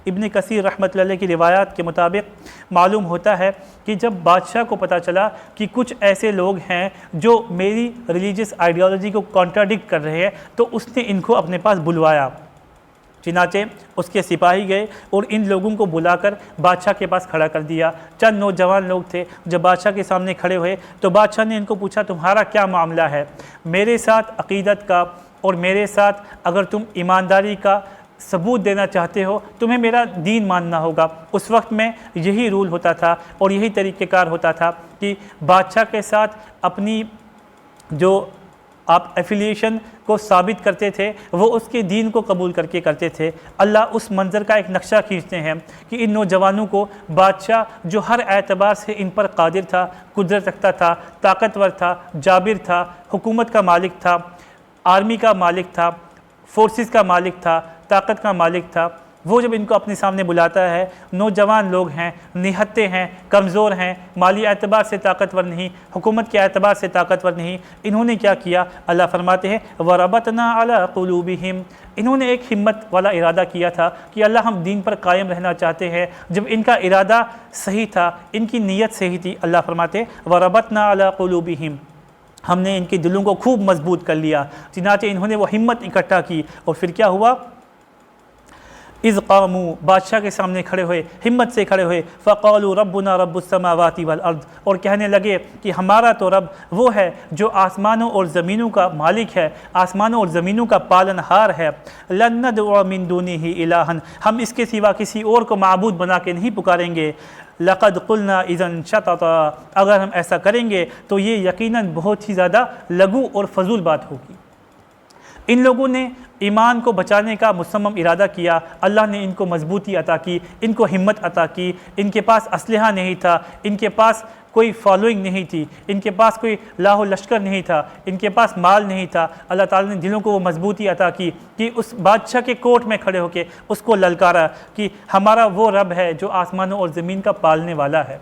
इब्न कसीर रहमतुल्लाह अलैह की रिवायात के मुताबिक मालूम होता है कि जब बादशाह को पता चला कि कुछ ऐसे लोग हैं जो मेरी रिलीजियस आइडियोलॉजी को कॉन्ट्राडिक्ट कर रहे हैं, तो उसने इनको अपने पास बुलवाया। चनाचे उसके सिपाही गए और इन लोगों को बुलाकर बादशाह के पास खड़ा कर दिया। चंद नौजवान लोग थे, जब बादशाह के सामने खड़े हुए तो बादशाह ने इनको पूछा तुम्हारा क्या मामला है? मेरे साथ अक़ीदत का और मेरे साथ अगर तुम ईमानदारी का सबूत देना चाहते हो, तुम्हें मेरा दीन मानना होगा। उस वक्त में यही रूल होता था और यही तरीक़ेकार होता था कि बादशाह के साथ अपनी जो आप एफिलिएशन को साबित करते थे वो उसके दीन को कबूल करके करते थे। अल्लाह उस मंज़र का एक नक्शा खींचते हैं कि इन नौजवानों को बादशाह जो हर एतबार से इन पर कादिर था, कुदरत रखता था, ताकतवर था, जाबिर था, हुकूमत का मालिक था, आर्मी का मालिक था, फोर्सेस का मालिक था, ताकत का मालिक था, वो जब इनको अपने सामने बुलाता है, नौजवान लोग हैं, निहत्ते हैं, कमज़ोर हैं, माली एतबार से ताकतवर नहीं, हुकूमत के एतबार से ताकतवर नहीं, इन्होंने क्या किया? अल्लाह फरमाते हैं वरबतना अला कुलूबिहिम, इन्होंने एक हिम्मत वाला इरादा किया था कि अल्लाह हम दीन पर कायम रहना चाहते हैं। जब इनका इरादा सही था, इनकी नीयत सही थी, अल्लाह फरमाते हैं वरबतना अला कुलूबिहिम, हमने इनके दिलों को खूब मजबूत कर लिया। चनाचे इन्होंने वो हिम्मत इकट्ठा की और फिर क्या हुआ? इज़ क़ामू, बादशाह के सामने खड़े हुए, हिम्मत से खड़े हुए, फ़क़ालू रब्बुना रब्बुस समावाति वल अर्द, और कहने लगे कि हमारा तो रब वो है जो आसमानों और ज़मीनों का मालिक है, आसमानों और ज़मीनों का पालनहार है। लन नदअ मिन दूनिही इलाहन, हम इसके सिवा किसी और को माबूद बना के नहीं पुकारेंगे। लक़द क़ुलना इज़न शतता, अगर हम ऐसा करेंगे तो ये यकीनन बहुत ही ज़्यादा लघु और फजूल बात होगी। इन लोगों ने ईमान को बचाने का मुसम्मम इरादा किया, अल्लाह ने इनको मजबूती अता की, इनको हिम्मत अता की। इनके पास असलहा नहीं था, इनके पास कोई फॉलोइंग नहीं थी, इनके पास कोई लाहो लश्कर नहीं था, इनके पास माल नहीं था। अल्लाह ताला ने दिलों को वो मजबूती अता की कि उस बादशाह के कोर्ट में खड़े होकर उसको ललकारा कि हमारा वो रब है जो आसमानों और ज़मीन का पालने वाला है।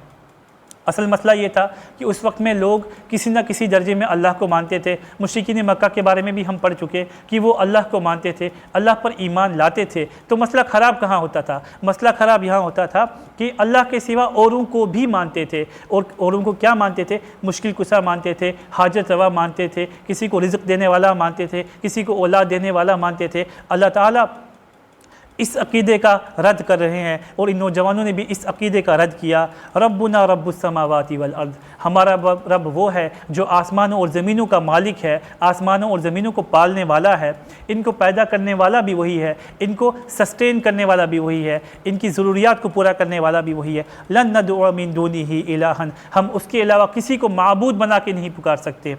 असल मसला ये था कि उस वक्त में लोग किसी न किसी दर्जे में अल्लाह को मानते थे। मुशरिकीन मक्का के बारे में भी हम पढ़ चुके कि वो अल्लाह को मानते थे, अल्लाह पर ईमान लाते थे। तो मसला ख़राब कहाँ होता था? मसला ख़राब यहाँ होता था कि अल्लाह के सिवा औरों को भी मानते थे। और औरों को क्या मानते थे? मुश्किल कुशा मानते थे, हाजत रवा मानते थे, किसी को रिज़्क़ देने वाला मानते थे, किसी को औलाद देने वाला मानते थे। अल्लाह ताला इस अक़ीदे का रद्द कर रहे हैं और इन नौजवानों ने भी इस अक़ीदे का रद्द किया। रब्बुना रब्बुस समावाति वल अर्द, हमारा रब वो है जो आसमानों और ज़मीनों का मालिक है, आसमानों और ज़मीनों को पालने वाला है। इनको पैदा करने वाला भी वही है, इनको सस्टेन करने वाला भी वही है, इनकी ज़रूरियात को पूरा करने वाला भी वही है। लन नदउ मिन दूनिही इलाहन, हम उसके अलावा किसी को माबूद बना के नहीं पुकार सकते।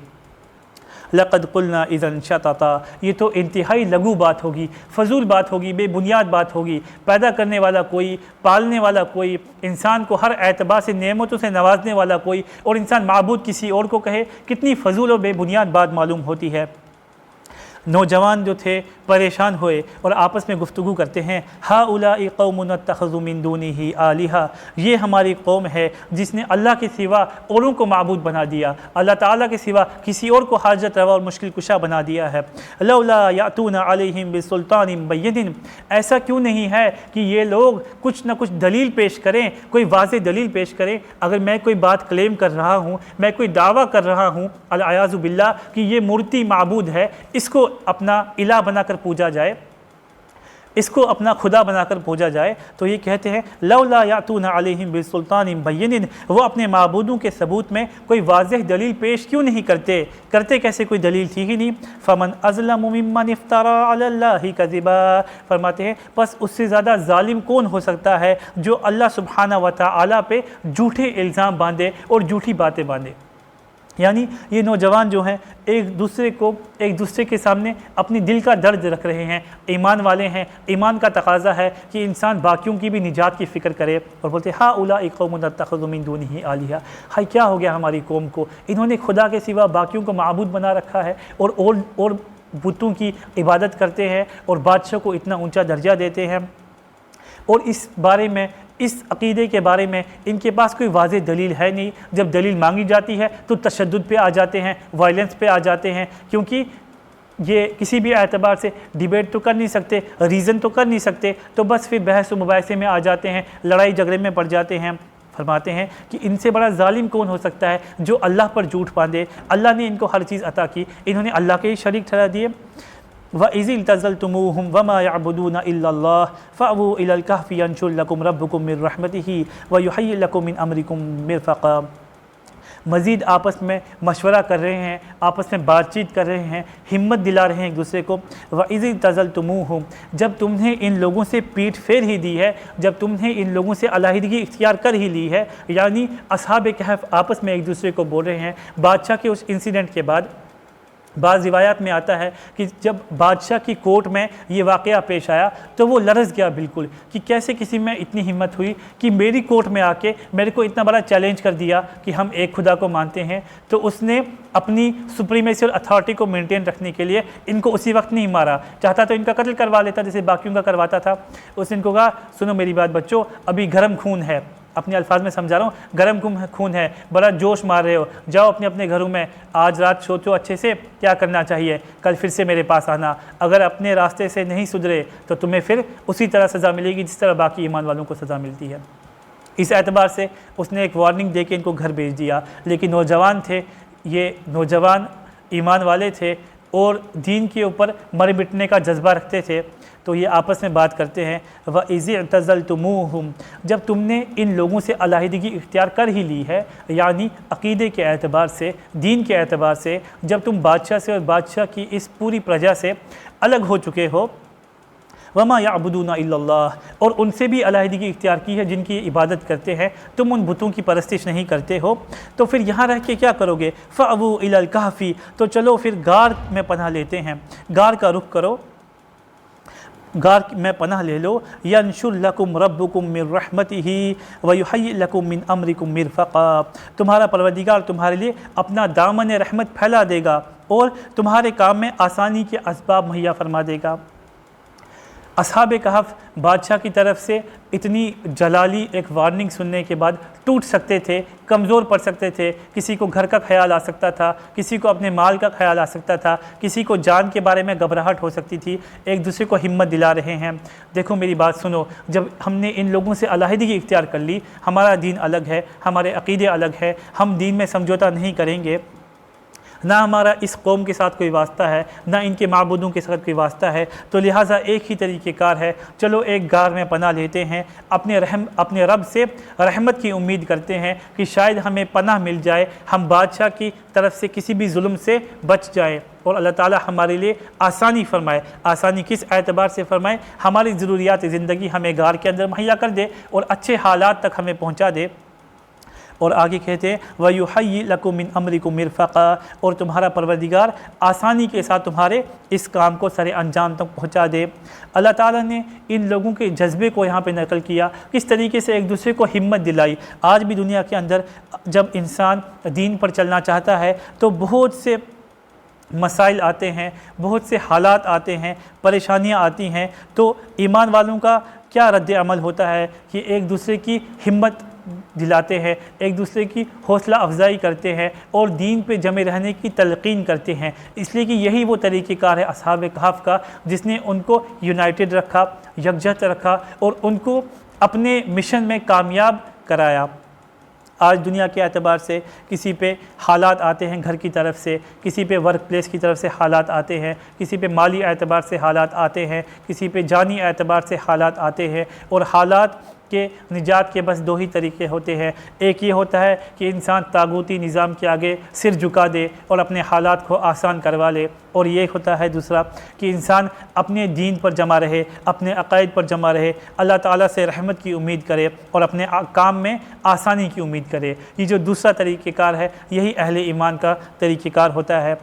लक़द क़ुलना इज़न शतता, ये तो इंतहाई लघु बात होगी, फजूल बात होगी, बेबुनियाद बात होगी। पैदा करने वाला कोई, पालने वाला कोई, इंसान को हर एतबार से नेमतों से नवाजने वाला कोई, और इंसान माबूद किसी और को कहे, कितनी फजूल और बेबुनियाद बात मालूम होती है। नौजवान जो थे परेशान हुए और आपस में गुफ्तगू करते हैं, हाउलाई कौमुन इत्तखज़ू मिन दूनिही आलिहा, ये हमारी कौम है जिसने अल्लाह के सिवा औरों को माबूद बना दिया, अल्लाह ताला के सिवा किसी और को हाजत रवा और मुश्किल कुशा बना दिया है। लौला यातूना अलैहिम बिसुल्तानिन बय्यिन, ऐसा क्यों नहीं है कि ये लोग कुछ ना कुछ दलील पेश करें, कोई वाज़ेह दलील पेश करें। अगर मैं कोई बात क्लेम कर रहा हूँ, मैं कोई दावा कर रहा हूँ अल-अयाज़ु बिल्लाह कि ये मूर्ति माबूद है, इसको अपना इला बनाकर पूजा जाए, इसको अपना खुदा बनाकर पूजा जाए, तो ये कहते हैं लौला यातूना अलैहिम बिसुल्तानिन बय्यिन, वो अपने माबूदों के सबूत में कोई वाज़ेह दलील पेश क्यों नहीं करते? करते कैसे? कोई दलील थी ही नहीं। फ़मन अज़लमु मिम्मन इफ्तरा अलल्लाहि कज़िबा, फरमाते हैं बस उससे ज़्यादा जालिम कौन हो सकता है जो अल्लाह सुब्हानहू व तआला पे झूठे इल्ज़ाम बांधे और झूठी बातें बांधे। यानी ये नौजवान जो हैं एक दूसरे के सामने अपनी दिल का दर्द रख रहे हैं, ईमान वाले हैं, ईमान का तकाजा है कि इंसान बाकियों की भी निजात की फ़िक्र करे। और बोलते हाउलाई कौमुन इत्तखज़ू मिन दूनिही आलिहा, हाय क्या हो गया हमारी कौम को, इन्होंने खुदा के सिवा बाकियों को माबूद बना रखा है और बुतों की इबादत करते हैं और बादशाह को इतना ऊँचा दर्जा देते हैं। और इस बारे में, इस अक़ीदे के बारे में इनके पास कोई वाज़ेह दलील है नहीं। जब दलील मांगी जाती है तो तशद्दुद पे आ जाते हैं, वायलेंस पे आ जाते हैं, क्योंकि ये किसी भी एतबार से डिबेट तो कर नहीं सकते, रीज़न तो कर नहीं सकते, तो बस फिर बहस व मुबाहिसे में आ जाते हैं, लड़ाई झगड़े में पड़ जाते हैं। फरमाते हैं कि इनसे बड़ा जालिम कौन हो सकता है जो अल्लाह पर झूठ बांधे। अल्लाह ने इनको हर चीज़ अता की, इन्होंने अल्लाह के ही शरीक ठहरा दिए। व इज़िल तज़लतुमूहुम वमा यअबुदूना इल्लल्लाह फ़अवू इलल कहफ़ि यंशुर लकुम रब्बुकुम मिन रहमतिही व युहय्यि लकुम मिन अमरिकुम मिरफ़क़ा। मज़ीद आपस में मशवरा कर रहे हैं, आपस में बातचीत कर रहे हैं, हिम्मत दिला रहे हैं एक दूसरे को। व इज़िल तज़लतुमूहुम, जब तुमने इन लोगों से पीठ फेर ही दी है, जब तुमने इन लोगों से अलहदगी इख्तियार कर ही ली है, यानी असहाब कहफ़ आपस में एक दूसरे को बोल रहे हैं। बादशाह के उस इंसिडेंट के बाद बाज़ रिवायात में आता है कि जब बादशाह की कोर्ट में ये वाक़या पेश आया तो वो लरज़ गया बिल्कुल कि कैसे किसी में इतनी हिम्मत हुई कि मेरी कोर्ट में आके मेरे को इतना बड़ा चैलेंज कर दिया कि हम एक खुदा को मानते हैं। तो उसने अपनी सुप्रीमेसी और अथॉरिटी को मेंटेन रखने के लिए इनको उसी वक्त नहीं मारा, चाहता तो इनका कत्ल करवा लेता जैसे बाकियों का करवाता था। उसने इनको कहा सुनो मेरी बात बच्चों, अभी गर्म खून है, अपने अल्फाज में समझा रहा हूँ, गर्म खून है, बड़ा जोश मार रहे हो, जाओ अपने अपने घरों में, आज रात सोचो अच्छे से क्या करना चाहिए, कल फिर से मेरे पास आना। अगर अपने रास्ते से नहीं सुधरे तो तुम्हें फिर उसी तरह सज़ा मिलेगी जिस तरह बाकी ईमान वालों को सज़ा मिलती है। इस एतबार से उसने एक वार्निंग दे के इनको घर भेज दिया। लेकिन नौजवान थे, ये नौजवान ईमान वाले थे और दीन के ऊपर मर मिटने का जज्बा रखते थे। तो ये आपस में बात करते हैं व इज़ तज़लतुमूहुम, जब तुमने इन लोगों से अलहदगी इख्तियार कर ही ली है, यानी अक़ीदे के एतबार से, दीन के एतबार से, जब तुम बादशाह से और बादशाह की इस पूरी प्रजा से अलग हो चुके हो, वमा याबुदूना इल्लल्लाह, और उनसे भी अलहदगी इख्तियार की है जिनकी इबादत करते हैं, तुम उन बुतों की परस्तिश नहीं करते हो, तो फिर यहाँ रह के क्या करोगे? फ़अवू इलल कहफ़ी, तो चलो फिर गार में पनाह लेते हैं, गार का रुख करो, गार में पनाह ले लो। यंशुर लकुम रब्बुकुम मिन रहमतिही व युहय्यि लकुम मिन अम्रिकुम मिरफ़क़ा, तुम्हारा परवरदिगार तुम्हारे लिए अपना दामन रहमत फैला देगा और तुम्हारे काम में आसानी के असबाब मुहैया फरमा देगा। असहाबे कहफ बादशाह की तरफ से इतनी जलाली एक वार्निंग सुनने के बाद टूट सकते थे, कमज़ोर पड़ सकते थे, किसी को घर का ख्याल आ सकता था, किसी को अपने माल का ख्याल आ सकता था, किसी को जान के बारे में घबराहट हो सकती थी। एक दूसरे को हिम्मत दिला रहे हैं। देखो मेरी बात सुनो, जब हमने इन लोगों से अलहदगी इख्तियार कर ली, हमारा दीन अलग है, हमारे अक़ीदे अलग है, हम दीन में समझौता नहीं करेंगे, ना हमारा इस कौम के साथ कोई वास्ता है, ना इनके माबूदों के साथ कोई वास्ता है, तो लिहाजा एक ही तरीक़ेकार है, चलो एक गार में पनाह लेते हैं, अपने रब से रहमत की उम्मीद करते हैं कि शायद हमें पनाह मिल जाए, हम बादशाह की तरफ से किसी भी जुल्म से बच जाए और अल्लाह ताला हमारे लिए आसानी फ़रमाए। आसानी किस एतबार से फ़रमाए? हमारी ज़रूरियात ज़िंदगी हमें गार के अंदर मुहैया कर दे और अच्छे हालात तक हमें पहुँचा दे। और आगे कहते हैं वयुहय्यि लकुम मिन अम्रिकुम मिरफ़क़ा, और तुम्हारा परवरदिगार आसानी के साथ तुम्हारे इस काम को सरे अंजाम तक पहुंचा दे। अल्लाह ताला ने इन लोगों के जज्बे को यहाँ पे नकल किया, किस तरीके से एक दूसरे को हिम्मत दिलाई। आज भी दुनिया के अंदर जब इंसान दीन पर चलना चाहता है तो बहुत से मसाइल आते हैं, बहुत से हालात आते हैं, परेशानियाँ आती हैं, तो ईमान वालों का क्या रद्द अमल होता है कि एक दूसरे की हिम्मत दिलाते हैं, एक दूसरे की हौसला अफजाई करते हैं और दीन पे जमे रहने की तलकीन करते हैं। इसलिए कि यही वो तरीक़ेकार है असहाब कहफ का जिसने उनको यूनाइटेड रखा, यकजहत रखा और उनको अपने मिशन में कामयाब कराया। आज दुनिया के एतबार से किसी पे हालात आते हैं, घर की तरफ से, किसी पे वर्क प्लेस की तरफ से हालात आते हैं, किसी पे माली एतबार से हालात आते हैं, किसी पे जानी एतबार से हालात आते हैं, और हालात के निजात के बस दो ही तरीके होते हैं। एक ये होता है कि इंसान तागूती निज़ाम के आगे सिर झुका दे और अपने हालात को आसान करवा ले, और ये होता है दूसरा कि इंसान अपने दीन पर जमा रहे, अपने अक़ायद पर जमा रहे, अल्लाह ताला से रहमत की उम्मीद करे और अपने काम में आसानी की उम्मीद करे। ये जो दूसरा तरीक़ेकार है यही अहले ईमान का तरीक़ेकार होता है।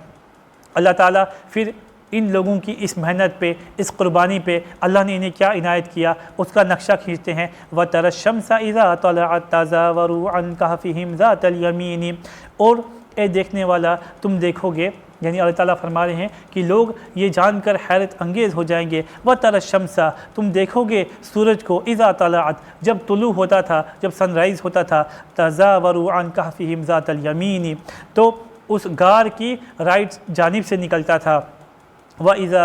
अल्लाह ताला फिर इन लोगों की इस मेहनत पे, इस क़ुरबानी पे अल्लाह ने इन्हें क्या इनायत किया उसका नक्शा खींचते हैं। व तरशम्सा इज़ा तलअत तज़ावरू अन कहफ़िहिम ज़ातल यमीन, और ए देखने वाला तुम देखोगे, यानी अल्लाह ताला फरमा रहे हैं कि लोग ये जानकर हैरत अंगेज़ हो जाएंगे। व तरशम्सा, तुम देखोगे सूरज को, इज़ा तलअत, जब तुलू होता था, जब सनराइज़ होता था, तज़ावरू अन कहफ़िहिम ज़ातल यमीन, तो उस गार की राइट जानिब से निकलता था। व इज़ा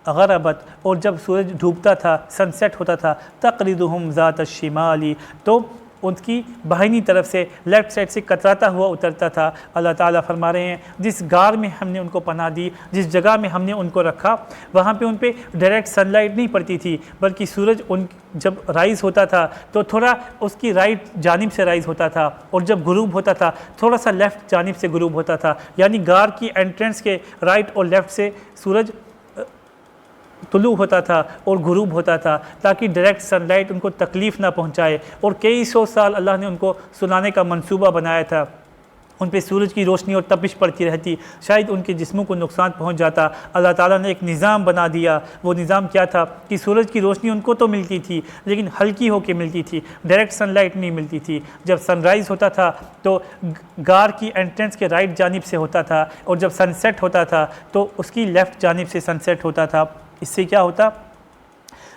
गरबत, और जब सूरज डूबता था, सनसेट होता था, तक़रिदुहुम ज़ात शिमाली, तो उनकी बाहिनी तरफ से, लेफ़्ट साइड से कतराता हुआ उतरता था। अल्लाह ताला फरमा रहे हैं जिस गार में हमने उनको पनाह दी, जिस जगह में हमने उनको रखा, वहाँ पे उन पे डायरेक्ट सनलाइट नहीं पड़ती थी, बल्कि सूरज उन जब राइज़ होता था तो थोड़ा उसकी राइट जानिब से राइज़ होता था, और जब गुरूब होता था थोड़ा सा लेफ़्ट जानिब से गुरूब होता था। यानी गार की एंट्रेंस के राइट और लेफ़्ट से सूरज तुलू होता था और गुरूब होता था, ताकि डायरेक्ट सनलाइट उनको तकलीफ़ ना पहुंचाए। और कई सौ साल अल्लाह ने उनको सुलाने का मंसूबा बनाया था। उन पे सूरज की रोशनी और तपिश पड़ती रहती, शायद उनके जिस्मों को नुकसान पहुंच जाता। अल्लाह ताला ने एक निज़ाम बना दिया। वो निज़ाम क्या था कि सूरज की रोशनी उनको तो मिलती थी लेकिन हल्की होकर मिलती थी, डायरेक्ट सनलाइट नहीं मिलती थी। जब सनराइज़ होता था तो गार की एंट्रेंस के राइट जानिब से होता था, और जब सनसेट होता था तो उसकी लेफ़्ट जानिब से सनसेट होता था। इससे क्या होता?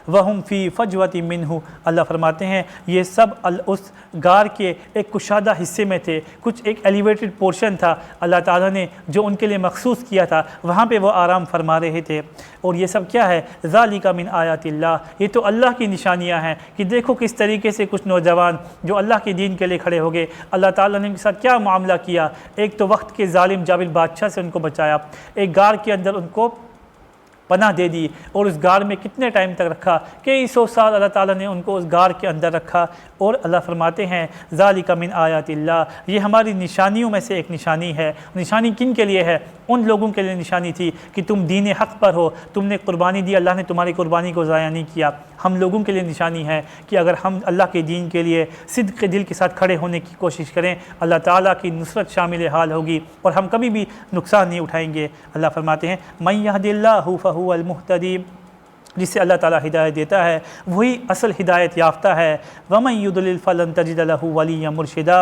वहुम फ़ी फ़जवती मिन्हु, अल्लाह फरमाते हैं ये सब उस गार के एक कुशादा हिस्से में थे, कुछ एक एलिवेटेड पोर्शन था अल्लाह ताला ने जो उनके लिए मखसूस किया था, वहाँ पे वो आराम फरमा रहे थे। और ये सब क्या है? ज़ालिका मिन आयातिल्लाह, ये तो अल्लाह की निशानियाँ हैं कि देखो किस तरीके से कुछ नौजवान जो अल्लाह के दीन के लिए खड़े हो गए, अल्लाह ताला ने उनके साथ क्या मामला किया। एक तो वक्त के ज़ालिम जाबिर बादशाह से उनको बचाया, एक गार के अंदर उनको पनाह दे दी और उस गार में कितने टाइम तक रखा, कई सौ साल अल्लाह ताला ने उनको उस गार के अंदर रखा। और अल्लाह फरमाते हैं ज़ालिका मिन आयातिल्लाह, ये हमारी निशानियों में से एक निशानी है। निशानी किन के लिए है? उन लोगों के लिए निशानी थी कि तुम दीन हक़ पर हो, तुमने कुर्बानी दी, अल्लाह ने तुम्हारी कुर्बानी को ज़ाया नहीं किया। हम लोगों के लिए निशानी है कि अगर हम अल्लाह के दीन के लिए सिद्क़ के दिल के साथ खड़े होने की कोशिश करें, अल्लाह ताला की नुसरत शामिल हाल होगी और हम कभी भी नुकसान नहीं उठाएंगे। अल्लाह फरमाते हैं मन यहदिल्लाहु फहुवल मुहतदी, जिससे अल्लाह ताला हिदायत देता है वही असल हिदायत याफ्ता है। वमन युदलिल फलन तजिद लहु वलिय्यन मुर्शिदा,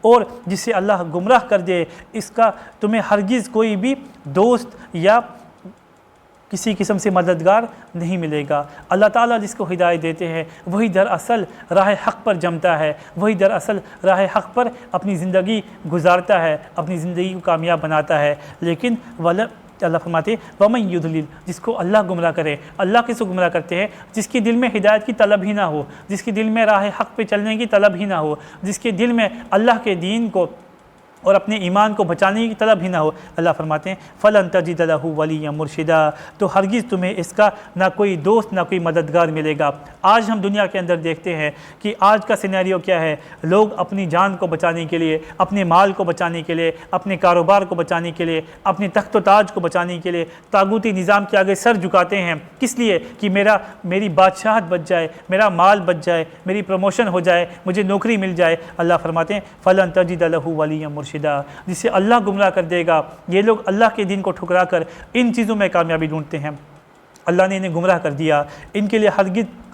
और जिससे अल्लाह गुमराह कर दे इसका तुम्हें हरगिज़ कोई भी दोस्त या किसी किस्म से मददगार नहीं मिलेगा। अल्लाह ताला जिसको हिदायत देते हैं वही दरअसल राह हक़ पर जमता है, वही दरअसल राह हक़ पर अपनी ज़िंदगी गुजारता है, अपनी ज़िंदगी को कामयाब बनाता है। लेकिन अल्लाह फरमाते वमन युदलिल, जिसको अल्लाह गुमराह करे, अल्लाह किसको गुमराह करते हैं? जिसके दिल में हिदायत की तलब ही ना हो, जिसके दिल में राह हक़ पे चलने की तलब ही ना हो, जिसके दिल में अल्लाह के दीन को और अपने ईमान को बचाने की तलब ही ना हो। अल्लाह फरमाते हैं फ़लन तजिद लहु वलिय्यन मुर्शिदा, तो हरगिज़ तुम्हें इसका ना कोई दोस्त ना कोई मददगार मिलेगा। आज हम दुनिया के अंदर देखते हैं कि आज का सिनेरियो क्या है। लोग अपनी जान को बचाने के लिए, अपने माल को बचाने के लिए, अपने कारोबार को बचाने के लिए, अपने तख्त व ताज को बचाने के लिए तागूती निज़ाम के आगे सर झुकाते हैं। किस लिए? कि मेरी बादशाहत बच जाए, मेरा माल बच जाए, मेरी प्रमोशन हो जाए, मुझे नौकरी मिल जाए। अल्लाह फरमाते हैं फ़लन तजिद लहु वलिय्यन मुर्शिदा, जिससे अल्लाह गुमराह कर देगा। ये लोग अल्लाह के दीन को ठुकरा कर इन चीज़ों में कामयाबी ढूंढते हैं, अल्लाह ने इन्हें गुमराह कर दिया। इनके लिए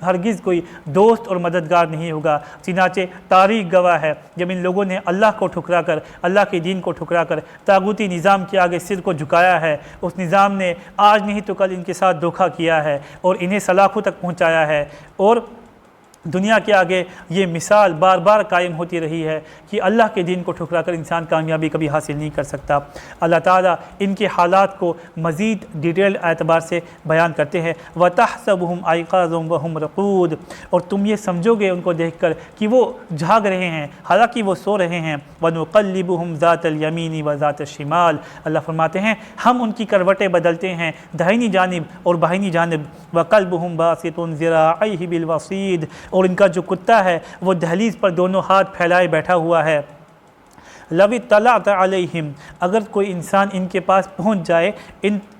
हरगिज़ कोई दोस्त और मददगार नहीं होगा। चिनाचे तारीख़ गवाह है, जब इन लोगों ने अल्लाह को ठुकरा कर, अल्लाह के दीन को ठुकरा कर तागूती निज़ाम के आगे सिर को झुकाया है, उस निज़ाम ने आज नहीं तो कल इनके साथ धोखा किया है और इन्हें सलाखों तक पहुँचाया है। और दुनिया के आगे ये मिसाल बार बार कायम होती रही है कि अल्लाह के दीन को ठुकरा कर इंसान कामयाबी कभी हासिल नहीं कर सकता। अल्लाह ताला इनके हालात को मज़ीद डिटेल एतबार से बयान करते हैं। व तहसबुहुम आइक़ाज़ुम व हुम रक़ूद, और तुम ये समझोगे उनको देखकर कि वो जाग रहे हैं हालांकि वो सो रहे हैं। व नुक़ल्लिबुहुम ज़ातल यमीनी व ज़ातल शिमाल, अल्लाह फरमाते हैं हम उनकी करवटें बदलते हैं दाहिनी जानिब और बाहिनी जानिब। व क़ल्बुहुम बासितुन ज़िराअैहि बिल वसीद, और इनका जो कुत्ता है वो दहलीज़ पर दोनों हाथ फैलाए बैठा हुआ है। लवी तलात अलैहिम, अगर कोई इंसान इनके पास पहुंच जाए,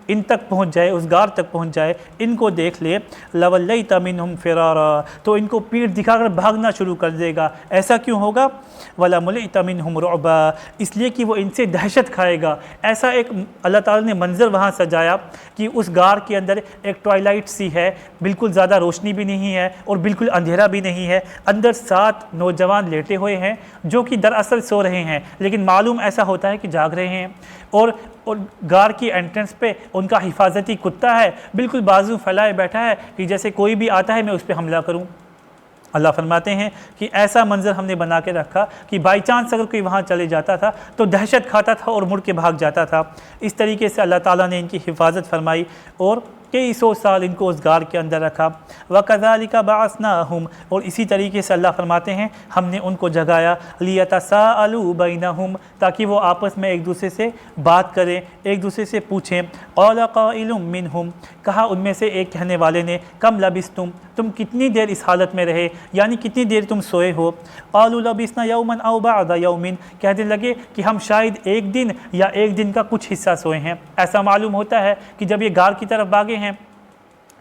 इन तक पहुंच जाए, उस गार तक पहुंच जाए, इनको देख ले, लवल्लैता मिनहुम फ़िरारा, तो इनको पीठ दिखाकर भागना शुरू कर देगा। ऐसा क्यों होगा? वला मुलइता मिनहुम रुअबा, इसलिए कि वो इनसे दहशत खाएगा। ऐसा एक अल्लाह ताला ने मंज़र वहाँ सजाया कि उस गार के अंदर एक ट्वाइलाइट सी है, बिल्कुल ज़्यादा रोशनी भी नहीं है और बिल्कुल अंधेरा भी नहीं है। अंदर 7 नौजवान लेटे हुए हैं जो कि दरअसल सो रहे हैं, लेकिन मालूम ऐसा होता है कि जाग रहे हैं। और गार की एंट्रेंस पे उनका हिफाजती कुत्ता है, बिल्कुल बाजू फैलाए बैठा है कि जैसे कोई भी आता है मैं उस पर हमला करूं। अल्लाह फरमाते हैं कि ऐसा मंजर हमने बना के रखा कि बाई चांस अगर कोई वहाँ चले जाता था तो दहशत खाता था और मुड़ के भाग जाता था। इस तरीके से अल्लाह ताला ने इनकी हिफाजत फरमाई और कई 100 साल इनको उस गार के अंदर रखा। वकज़ालिका बअसनाहुम, और इसी तरीके से अल्लाह फरमाते हैं हमने उनको जगाया लियतसाअलू बैनहुम, ताकि वो आपस में एक दूसरे से बात करें, एक दूसरे से पूछें। क़ाल क़ाइलुम मिनहुम, कहा उनमें से एक कहने वाले ने, कम लबिस्तुम, तुम कितनी देर इस हालत में रहे, यानी कितनी देर तुम सोए हो। क़ालू लबिस्ना यौमन औ बअद यौमिन, कहने लगे कि हम शायद एक दिन या एक दिन का कुछ हिस्सा सोए हैं। ऐसा मालूम होता है कि जब ये गार की तरफ भागे हैं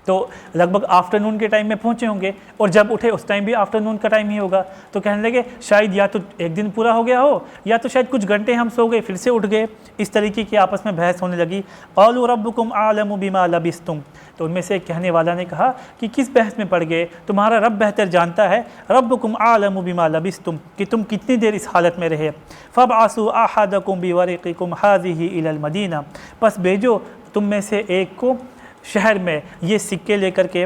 तो लगभग आफ्टरनून के टाइम में पहुंचे होंगे और जब उठे उस टाइम भी आफ्टरनून का टाइम ही होगा। तो कहने लगे शायद या तो एक दिन पूरा हो गया हो या तो शायद कुछ घंटे हम सो गए फिर से उठ गए। इस तरीके की आपस में बहस होने लगी। क़ालू रब्बुकुम आलमु बिमा लबिस्तुम, तो उनमें से एक कहने वाला ने कहा कि किस बहस में पड़ गए, तुम्हारा रब बेहतर जानता है। रब्बुकुम आलमु बिमा लबिस्तुम, कि तुम कितनी देर इस हालत में रहे। फ़बअसू अहदकुम बिवरिक़िकुम हाज़िही इलल मदीना, बस भेजो तुम में से एक को शहर में ये सिक्के लेकर के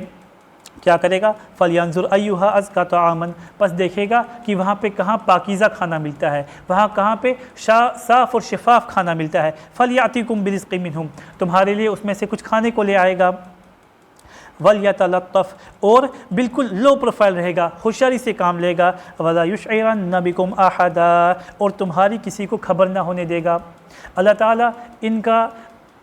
क्या करेगा। फलयंजुर अय्युहा अज़का तआमन, बस देखेगा कि वहाँ पे कहाँ पाकीज़ा खाना मिलता है, वहाँ कहाँ पे साफ़ और शफाफ खाना मिलता है। फलयातिकुम बिरिज़्क़िन मिनहुम, तुम्हारे लिए उसमें से कुछ खाने को ले आएगा। वलयतलत्तफ़, और बिल्कुल लो प्रोफाइल रहेगा, होशियारी से काम लेगा। वला युशइरन्न बिकुम अहदा, और तुम्हारी किसी को खबर ना होने देगा। अल्लाह ताला इनका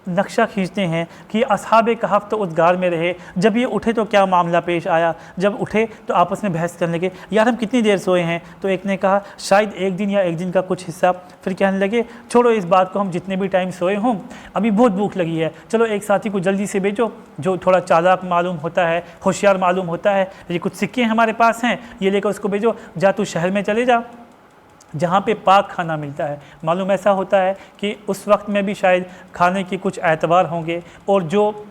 नक्शा खींचते हैं कि असहाब कहफ तो उस गार में रहे, जब ये उठे तो क्या मामला पेश आया। जब उठे तो आपस में बहस करने लगे, यार हम कितनी देर सोए हैं। तो एक ने कहा शायद एक दिन या एक दिन का कुछ हिस्सा। फिर कहने लगे छोड़ो इस बात को, हम जितने भी टाइम सोए हों अभी बहुत भूख लगी है, चलो एक साथी को जल्दी से भेजो जो थोड़ा चालाक मालूम होता है, होशियार मालूम होता है, ये कुछ सिक्के हमारे पास हैं, ये लेकर उसको भेजो, जा तू शहर में चले जा जहाँ पे पाक खाना मिलता है। मालूम ऐसा होता है कि उस वक्त में भी शायद खाने के कुछ एतबार होंगे, और जो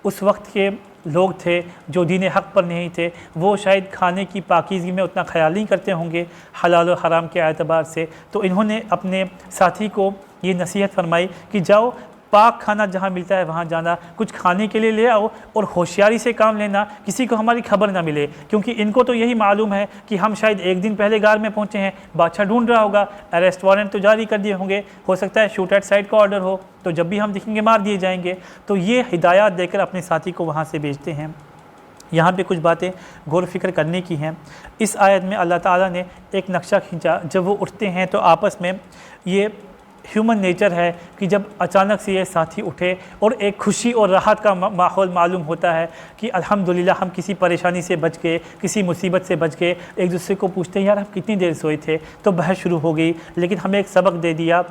उस वक्त के लोग थे जो दीन हक़ पर नहीं थे वो शायद खाने की पाकीज़गी में उतना ख्याल नहीं करते होंगे हलाल और हराम के एतबार से। तो इन्होंने अपने साथी को ये नसीहत फरमाई कि जाओ पाक खाना जहाँ मिलता है वहाँ जाना, कुछ खाने के लिए ले आओ और होशियारी से काम लेना, किसी को हमारी खबर ना मिले, क्योंकि इनको तो यही मालूम है कि हम शायद एक दिन पहले गार में पहुँचे हैं, बादशाह ढूंढ रहा होगा, अरेस्ट वारंट तो जारी कर दिए होंगे, हो सकता है शूट एट साइड का ऑर्डर हो, तो जब भी हम दिखेंगे मार दिए जाएंगे। तो ये हिदायत देकर अपने साथी को वहाँ से भेजते हैं। यहाँ पे कुछ बातें गौर फिक्र करने की हैं। इस आयत में अल्लाह ताला ने एक नक्शा खींचा, जब वो उठते हैं तो आपस में ये ह्यूमन नेचर है कि जब अचानक से ये साथी उठे और एक खुशी और राहत का माहौल मालूम होता है कि अल्हम्दुलिल्लाह हम किसी परेशानी से बच गए, किसी मुसीबत से बच गए। एक दूसरे को पूछते हैं यार हम कितनी देर सोए थे, तो बहस शुरू हो गई, लेकिन हमें एक सबक दे दिया,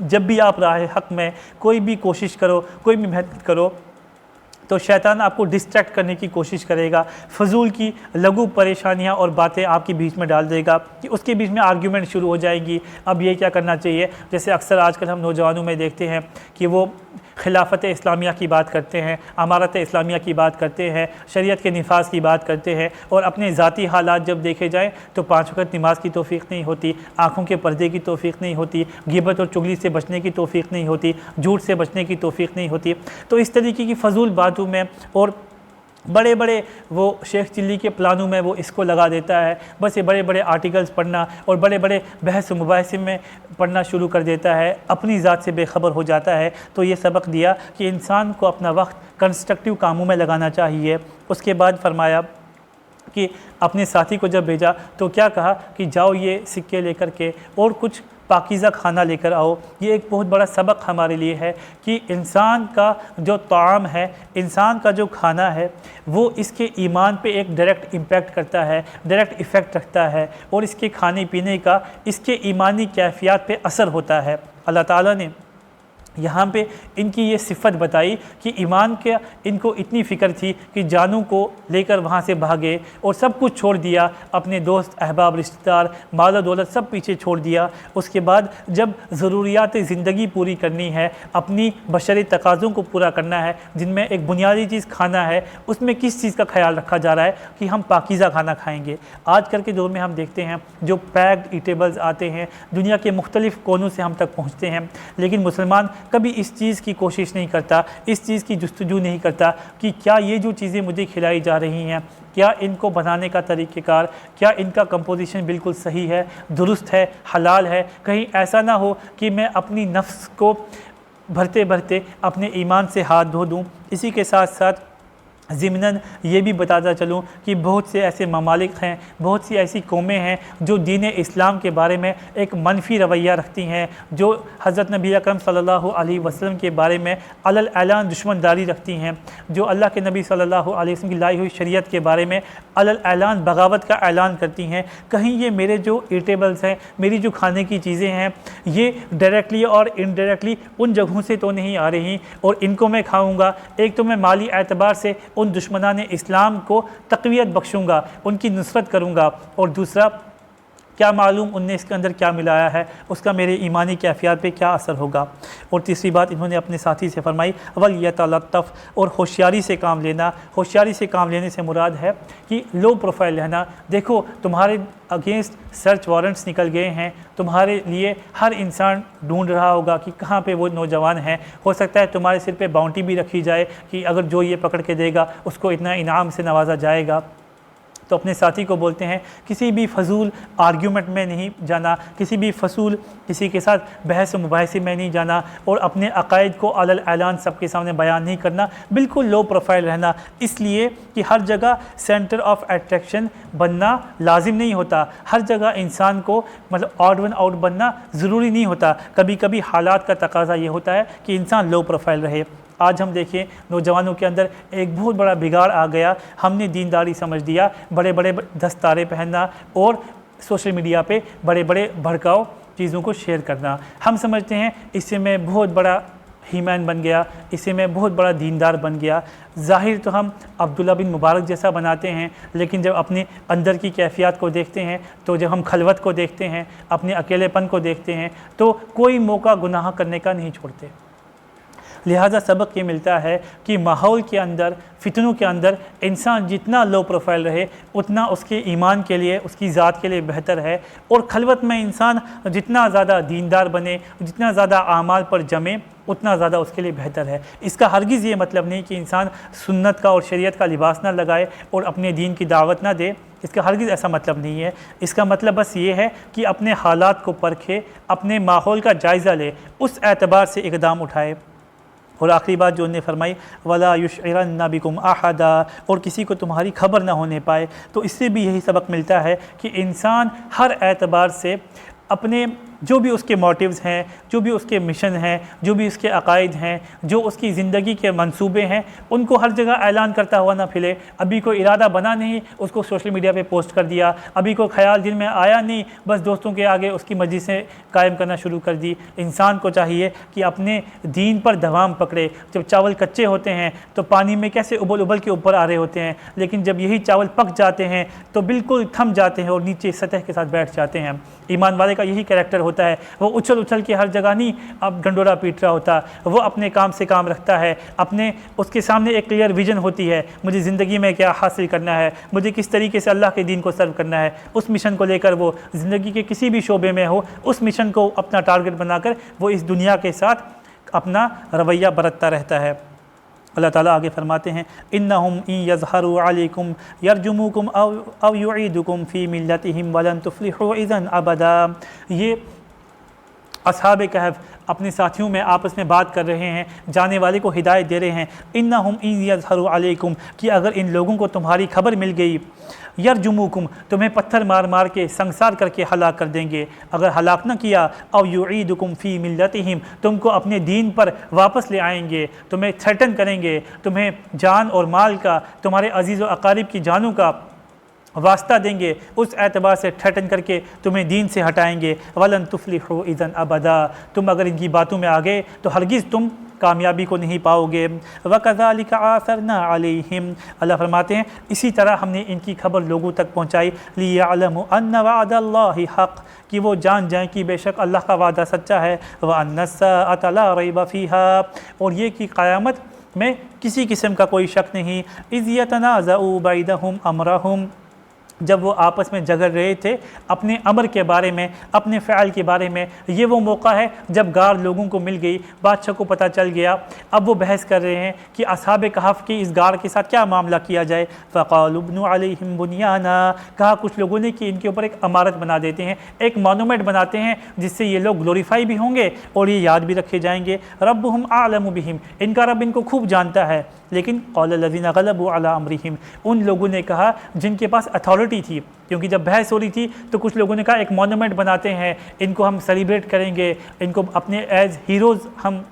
जब भी आप राह हक़ में कोई भी कोशिश करो, कोई भी मेहनत करो, तो शैतान आपको डिस्ट्रैक्ट करने की कोशिश करेगा, फजूल की लघु परेशानियां और बातें आपके बीच में डाल देगा कि उसके बीच में आर्ग्यूमेंट शुरू हो जाएंगी। अब ये क्या करना चाहिए, जैसे अक्सर आजकल हम नौजवानों में देखते हैं कि वो खिलाफत इस्लामिया की बात करते हैं, अमारत इस्लामिया की बात करते हैं, शरीयत के निफाज की बात करते हैं, और अपने ज़ाती हालात जब देखे जाएँ तो 5 वक़्त नमाज की तौफ़ीक़ नहीं होती, आँखों के पर्दे की तौफ़ीक़ नहीं होती, गिबत और चुगली से बचने की तौफ़ीक़ नहीं होती, झूठ से बचने की तौफ़ीक़ नहीं होती। तो इस तरीके की फजूल बातों में और बड़े बड़े वो शेख चिल्ली के प्लानों में वो इसको लगा देता है, बस ये बड़े बड़े आर्टिकल्स पढ़ना और बड़े बड़े बहस मुबाहिसे में पढ़ना शुरू कर देता है, अपनी ज़ात से बेखबर हो जाता है। तो ये सबक दिया कि इंसान को अपना वक्त कंस्ट्रक्टिव कामों में लगाना चाहिए। उसके बाद फरमाया कि अपने साथी को जब भेजा तो क्या कहा कि जाओ ये सिक्के लेकर के और कुछ पाकीज़ा खाना लेकर आओ। ये एक बहुत बड़ा सबक हमारे लिए है कि इंसान का जो ताम है, इंसान का जो खाना है, वो इसके ईमान पे एक डायरेक्ट इम्पैक्ट करता है, डायरेक्ट इफ़ेक्ट रखता है, और इसके खाने पीने का इसके ईमानी कैफियत पे असर होता है। अल्लाह ताला ने यहाँ पे इनकी ये सिफ़त बताई कि ईमान के इनको इतनी फ़िक्र थी कि जानों को लेकर वहाँ से भागे और सब कुछ छोड़ दिया, अपने दोस्त अहबाब रिश्तेदार माल दौलत सब पीछे छोड़ दिया। उसके बाद जब ज़रूरियात ज़िंदगी पूरी करनी है, अपनी बशरी तकाज़ों को पूरा करना है, जिनमें एक बुनियादी चीज़ खाना है, उसमें किस चीज़ का ख्याल रखा जा रहा है कि हम पाकीज़ा खाना खाएँगे। आजकल के दौर में हम देखते हैं जो पैक्ड ईटेबल्स आते हैं, दुनिया के मुख्तलिफ़ कोनों से हम तक पहुँचते हैं, लेकिन मुसलमान कभी इस चीज़ की कोशिश नहीं करता, इस चीज़ की जुस्तजू नहीं करता कि क्या ये जो चीज़ें मुझे खिलाई जा रही हैं, क्या इनको बनाने का तरीक़ेकार, क्या इनका कंपोजिशन बिल्कुल सही है, दुरुस्त है, हलाल है। कहीं ऐसा ना हो कि मैं अपनी नफ्स को भरते भरते अपने ईमान से हाथ धो दूँ। इसी के साथ साथ ज़िमनन ये भी बताता चलूँ कि बहुत से ऐसे ममालिक हैं, बहुत सी ऐसी कौमें हैं जो दीन इस्लाम के बारे में एक मनफी रवैया रखती हैं, जो हज़रत नबी अकरम सल्लल्लाहु अलैहि वसल्लम के बारे में अलल ऐलान दुश्मनदारी रखती हैं, जो अल्लाह के नबी सल्लल्लाहु अलैहि वसल्लम की लाई हुई शरीयत के बारे में अलल ऐलान बगावत का ऐलान करती हैं। कहीं ये मेरे जो ईटेबल्स हैं, मेरी जो खाने की चीज़ें हैं, ये डायरेक्टली और इनडायरेक्टली उन जगहों से तो नहीं आ रही और इनको मैं खाऊँगा। एक तो मैं माली एतबार से उन दुश्मनान इस्लाम को तक़वियत बख्शूँगा, उनकी नुसरत करूँगा, और दूसरा क्या मालूम उनने इसके अंदर क्या मिलाया है, उसका मेरे ईमानी कैफियत पे क्या असर होगा। और तीसरी बात इन्होंने अपने साथी से फरमाई वल यतलत्तफ़, और होशियारी से काम लेना। होशियारी से काम लेने से मुराद है कि लो प्रोफाइल रहना। देखो तुम्हारे अगेंस्ट सर्च वारंट्स निकल गए हैं, तुम्हारे लिए हर इंसान ढूंढ रहा होगा कि कहाँ पे वो नौजवान हैं। हो सकता है तुम्हारे सिर पे बाउंटी भी रखी जाए कि अगर जो ये पकड़ के देगा उसको इतना इनाम से नवाजा जाएगा। तो अपने साथी को बोलते हैं किसी भी फजूल आर्ग्यूमेंट में नहीं जाना, किसी भी फजूल किसी के साथ बहस मुबाहिसे में नहीं जाना और अपने अकायद को अलल ऐलान सबके सामने बयान नहीं करना, बिल्कुल लो प्रोफाइल रहना। इसलिए कि हर जगह सेंटर ऑफ अट्रैक्शन बनना लाजिम नहीं होता, हर जगह इंसान को मतलब ऑड वन आउट बनना ज़रूरी नहीं होता। कभी कभी हालात का तकाजा ये होता है कि इंसान लो प्रोफाइल रहे। आज हम देखें नौजवानों के अंदर एक बहुत बड़ा बिगाड़ आ गया, हमने दीनदारी समझ दिया, बड़े बड़े दस्तारे पहनना और सोशल मीडिया पे बड़े बड़े भड़काऊ चीज़ों को शेयर करना। हम समझते हैं इससे मैं बहुत बड़ा हीमैन बन गया, इससे मैं बहुत बड़ा दीनदार बन गया। ज़ाहिर तो हम अब्दुल्ला बिन मुबारक जैसा बनाते हैं, लेकिन जब अपने अंदर की कैफियत को देखते हैं, तो जब हम खलवत को देखते हैं, अपने अकेलेपन को देखते हैं, तो कोई मौका गुनाह करने का नहीं छोड़ते। लिहाजा सबक ये मिलता है कि माहौल के अंदर, फितनों के अंदर इंसान जितना लो प्रोफाइल रहे उतना उसके ईमान के लिए, उसकी ज़ात के लिए बेहतर है। और खलवत में इंसान जितना ज़्यादा दीनदार बने, जितना ज़्यादा आमाल पर जमे, उतना ज़्यादा उसके लिए बेहतर है। इसका हरगिज़ ये मतलब नहीं कि इंसान सुन्नत का और शरीयत का लिबास ना लगाए और अपने दीन की दावत ना दे, इसका हरगिज़ ऐसा मतलब नहीं है। इसका मतलब बस ये है कि अपने हालात को परखे, अपने माहौल का जायज़ा ले, उस एतबार से इक़दाम उठाए। और आखिरी बात जो उन्होंने फरमाई, वला युशइरन्ना बिकुम अहदा, और किसी को तुम्हारी खबर ना होने पाए। तो इससे भी यही सबक मिलता है कि इंसान हर एतबार से अपने जो भी उसके मोटिव्स हैं, जो भी उसके मिशन हैं, जो भी उसके अकायद हैं, जो उसकी ज़िंदगी के मंसूबे हैं, उनको हर जगह ऐलान करता हुआ ना फिरे। अभी कोई इरादा बना नहीं, उसको सोशल मीडिया पे पोस्ट कर दिया। अभी कोई ख्याल दिल में आया नहीं, बस दोस्तों के आगे उसकी मजलिसें कायम करना शुरू कर दी। इंसान को चाहिए कि अपने दीन पर दवाम पकड़े। जब चावल कच्चे होते हैं तो पानी में कैसे उबल उबल के ऊपर आ रहे होते हैं, लेकिन जब यही चावल पक जाते हैं तो बिल्कुल थम जाते हैं और नीचे सतह के साथ बैठ जाते हैं। ईमान वाले का यही कैरेक्टर होता है। वो उछल उछल के हर जगह नहीं अब डंडोरा पीट रहा होता, वो अपने काम से काम रखता है, अपने उसके सामने एक क्लियर विजन होती है, मुझे ज़िंदगी में क्या हासिल करना है, मुझे किस तरीके से अल्लाह के दीन को सर्व करना है। उस मिशन को लेकर वो ज़िंदगी के किसी भी शोबे में हो, उस मिशन को अपना टारगेट बनाकर वो इस दुनिया के साथ अपना रवैया बरतता रहता है। अल्लाह ताला आगे फरमाते हैं, इन्नहुम इन यज़हरु अलैकुम यरजुमुकुम अव युईदुकुम फ़ी मिल्लतिहिम वलन तुफ्लिहू इज़न अबदा। ये अस्हाब कहफ अपने साथियों में आपस में बात कर रहे हैं, जाने वाले को हिदायत दे रहे हैं, इन्नहुम इन यज़हरु अलैकुम, कि अगर इन लोगों को तुम्हारी खबर मिल गई, यरजुमुकुम, तुम्हें पत्थर मार मार के संसार करके हलाक कर देंगे। अगर हलाक न किया, अव युईदुकुम फ़ी मिल्लतिहिम, तुमको अपने दीन पर वापस ले आएंगे, तुम्हें थ्रेटन करेंगे, तुम्हें जान और माल का, तुम्हारे अजीज़ व अकारिब की जानों का वास्ता देंगे, उस एतबार से थ्रेटन करके तुम्हें दीन से हटाएंगे। वलन तुफ्लिहू इज़न अबदा, तुम अगर इनकी बातों में आ गए तो हरगिज़ तुम कामयाबी को नहीं पाओगे। वकज़ालिका आसरना अलैहिम, अल्लाह फरमाते हैं इसी तरह हमने इनकी खबर लोगों तक पहुँचाई, लियअलमु अन्ना वअदल्लाहि हक़, कि वो जान जाएँ कि बेशक अल्लाह का वादा सच्चा है। व अन्नस्साअत ला रैब फ़ीहा, और ये कि क़यामत में किसी किस्म का कोई शक नहीं। इज़ यतनाज़अू बैनहुम अमरहुम, जब वो आपस में झगड़ रहे थे अपने अमर के बारे में, अपने फ़ाइल के बारे में। ये वो मौका है जब गार लोगों को मिल गई, बादशाह को पता चल गया। अब वो बहस कर रहे हैं कि असहाब कहफ की इस गार के साथ क्या मामला किया जाए। फ़क़ालू इब्नु अलैहिम बुनियाना, कहा कुछ लोगों ने कि इनके ऊपर एक इमारत बना देते हैं, एक मोनूमेंट बनाते हैं, जिससे ये लोग ग्लोरीफाई भी होंगे और ये याद भी रखे जाएंगे। रब्बुहुम आलमु बिहिम, इनका रब इनको खूब जानता है। लेकिन क़ालल्लज़ीना ग़लबू अला अम्रिहिम, उन लोगों ने कहा जिनके पास अथॉरिटी थी, क्योंकि जब बहस हो रही थी तो कुछ लोगों ने कहा एक मोनूमेंट बनाते हैं, इनको हम सेलिब्रेट करेंगे, इनको अपने एज हीरोज़ हम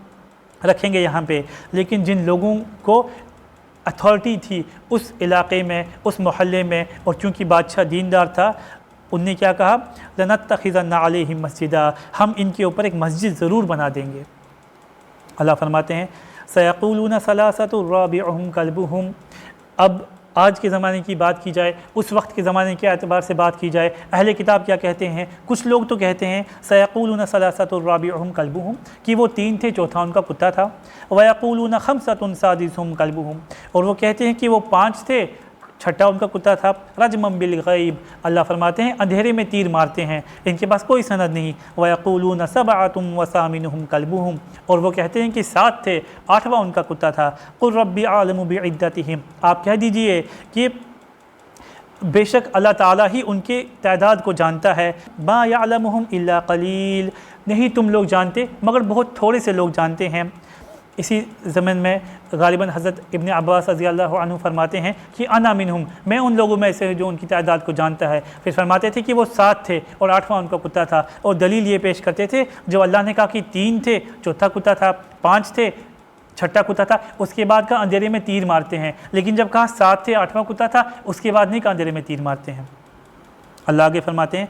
रखेंगे यहाँ पे। लेकिन जिन लोगों को अथॉरिटी थी उस इलाक़े में, उस मोहल्ले में, और चूँकि बादशाह दीनदार था, उनने क्या कहा, लनत्तखिज़न्ना अलैहिम मस्जिदा, हम इनके ऊपर एक मस्जिद ज़रूर बना देंगे। अल्लाह फरमाते हैं सयक़ूलूना सलासतु राबिउहुम कल्बुहुम। अब आज के ज़माने की बात की जाए, उस वक्त के ज़माने के एतबार से बात की जाए, अहले किताब क्या कहते हैं। कुछ लोग तो कहते हैं सयक़ूलूना सलासतु राबिउहुम कल्बुहुम, कि वो 3 थे, चौथा उनका कुत्ता था। वयक़ूलूना खम्सतुन सादिसुहुम कल्बुहुम, और वो कहते हैं कि वो 5 थे, छठा उनका कुत्ता था। रजमम बिल गैब, अल्लाह फरमाते हैं अंधेरे में तीर मारते हैं, इनके पास कोई सनद नहीं। वयक़ूलूना सबअतुम वसामिनुहुम कल्बुहुम, और वो कहते हैं कि 7 थे, 8वां उनका कुत्ता था। कुल रब्बी आलमु बिइद्दतिहिम, आप कह दीजिए कि बेशक अल्लाह ताला ही उनके तादाद को जानता है। मा यअलमुहुम इल्ला क़लील, नहीं तुम लोग जानते मगर बहुत थोड़े से लोग जानते हैं। इसी ज़मन में गालिबन हज़रत इब्न अब्बास रज़ी अल्लाहु अन्हु फरमाते हैं कि अना मिनहुम, मैं उन लोगों में से जो उनकी तादाद को जानता है। फिर फरमाते थे कि वो 7 थे और 8वां उनका कुत्ता था, और दलील ये पेश करते थे जो अल्लाह ने कहा कि 3 थे, चौथा कुत्ता था, 5 थे, छठा कुत्ता था, उसके बाद का अंधेरे में तीर मारते हैं। लेकिन जब कहा 7 थे, 8वां कुत्ता था, उसके बाद नहीं कहा अंधेरे में तीर मारते हैं। अल्लाह आगे फरमाते हैं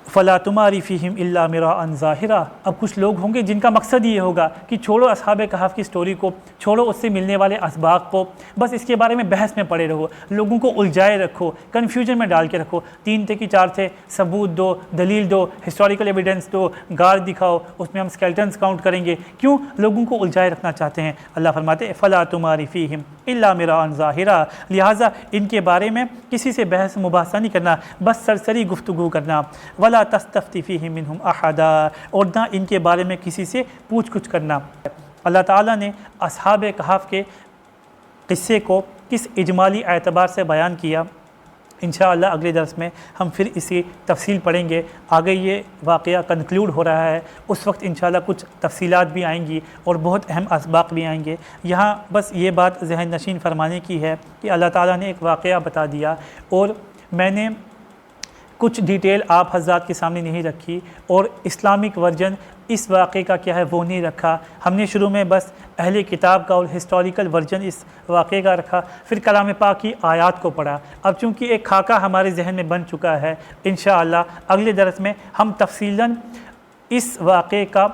फ़ला तुमारी फ़ीहिम इल्ला मिराअन ज़ाहिरा, अब कुछ लोग होंगे जिनका मकसद ये होगा कि छोड़ो असहाबे कहफ़ की स्टोरी को, छोड़ो उससे मिलने वाले असबाब को, बस इसके बारे में बहस में पड़े रहो, लोगों को उलझाए रखो, कन्फ्यूजन में डाल के रखो। 3 थे कि 4 थे, सबूत दो, दलील दो, हिस्टोरिकल एविडेंस दो, गार दिखाओ, उसमें हम स्केल्टन्स काउंट करेंगे। क्यों? लोगों को उलझाए रखना चाहते हैं। अल्लाह फरमाते फ़ला तुमारी फ़ीहिम इल्ला मिराअन ज़ाहिरा, लिहाजा इनके बारे में किसी से बहस मुबासा नहीं करना, बस सरसरी गुफ्तगू करना। वला तस्तफ्ती फ़ीहिम मिनहुम अहदा, और ना इनके बारे में किसी से पूछ कुछ करना। अल्लाह ताला ने असहाबे कहफ़ के क़िस्से को किस इजमाली एतबार से बयान किया, इंशाअल्लाह अगले दर्स में हम फिर इसी तफसील पढ़ेंगे। आगे ये वाक़या कंक्लूड हो रहा है, उस वक्त इंशाअल्लाह कुछ तफसीलात भी आएंगी और बहुत अहम असबाक भी आएंगे। यहाँ बस ये बात ज़हन नशीन फरमाने की है कि अल्लाह ताला ने एक वाक़या बता दिया और मैंने कुछ डिटेल आप हज़रात के सामने नहीं रखी, और इस्लामिक वर्जन इस वाक़े का क्या है वो नहीं रखा। हमने शुरू में बस अहले किताब का और हिस्टोरिकल वर्जन इस वाक़े का रखा, फिर कलाम पाक की आयत को पढ़ा। अब चूँकि एक खाका हमारे जहन में बन चुका है, इंशाअल्लाह अगले दरस में हम तफसीलन इस वाक़े का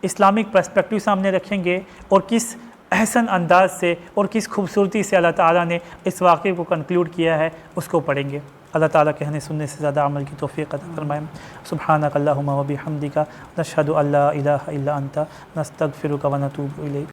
इस्लामिक पर्सपेक्टिव सामने रखेंगे और किस अहसन अंदाज से और किस खूबसूरती से अल्लाह ताला ने इस वाक़े को कंक्लूड किया है उसको पढ़ेंगे। अल्लाह ताला कहने सुनने से ज़्यादा अमल की तौफ़ीक़ अता फ़रमाए। सुब्हानक अल्लाहुम्मा व बिहम्दिका नशहदु अल्ला इलाहा इल्ला अंता नस्तगफिरुका व नतूबु इलैक।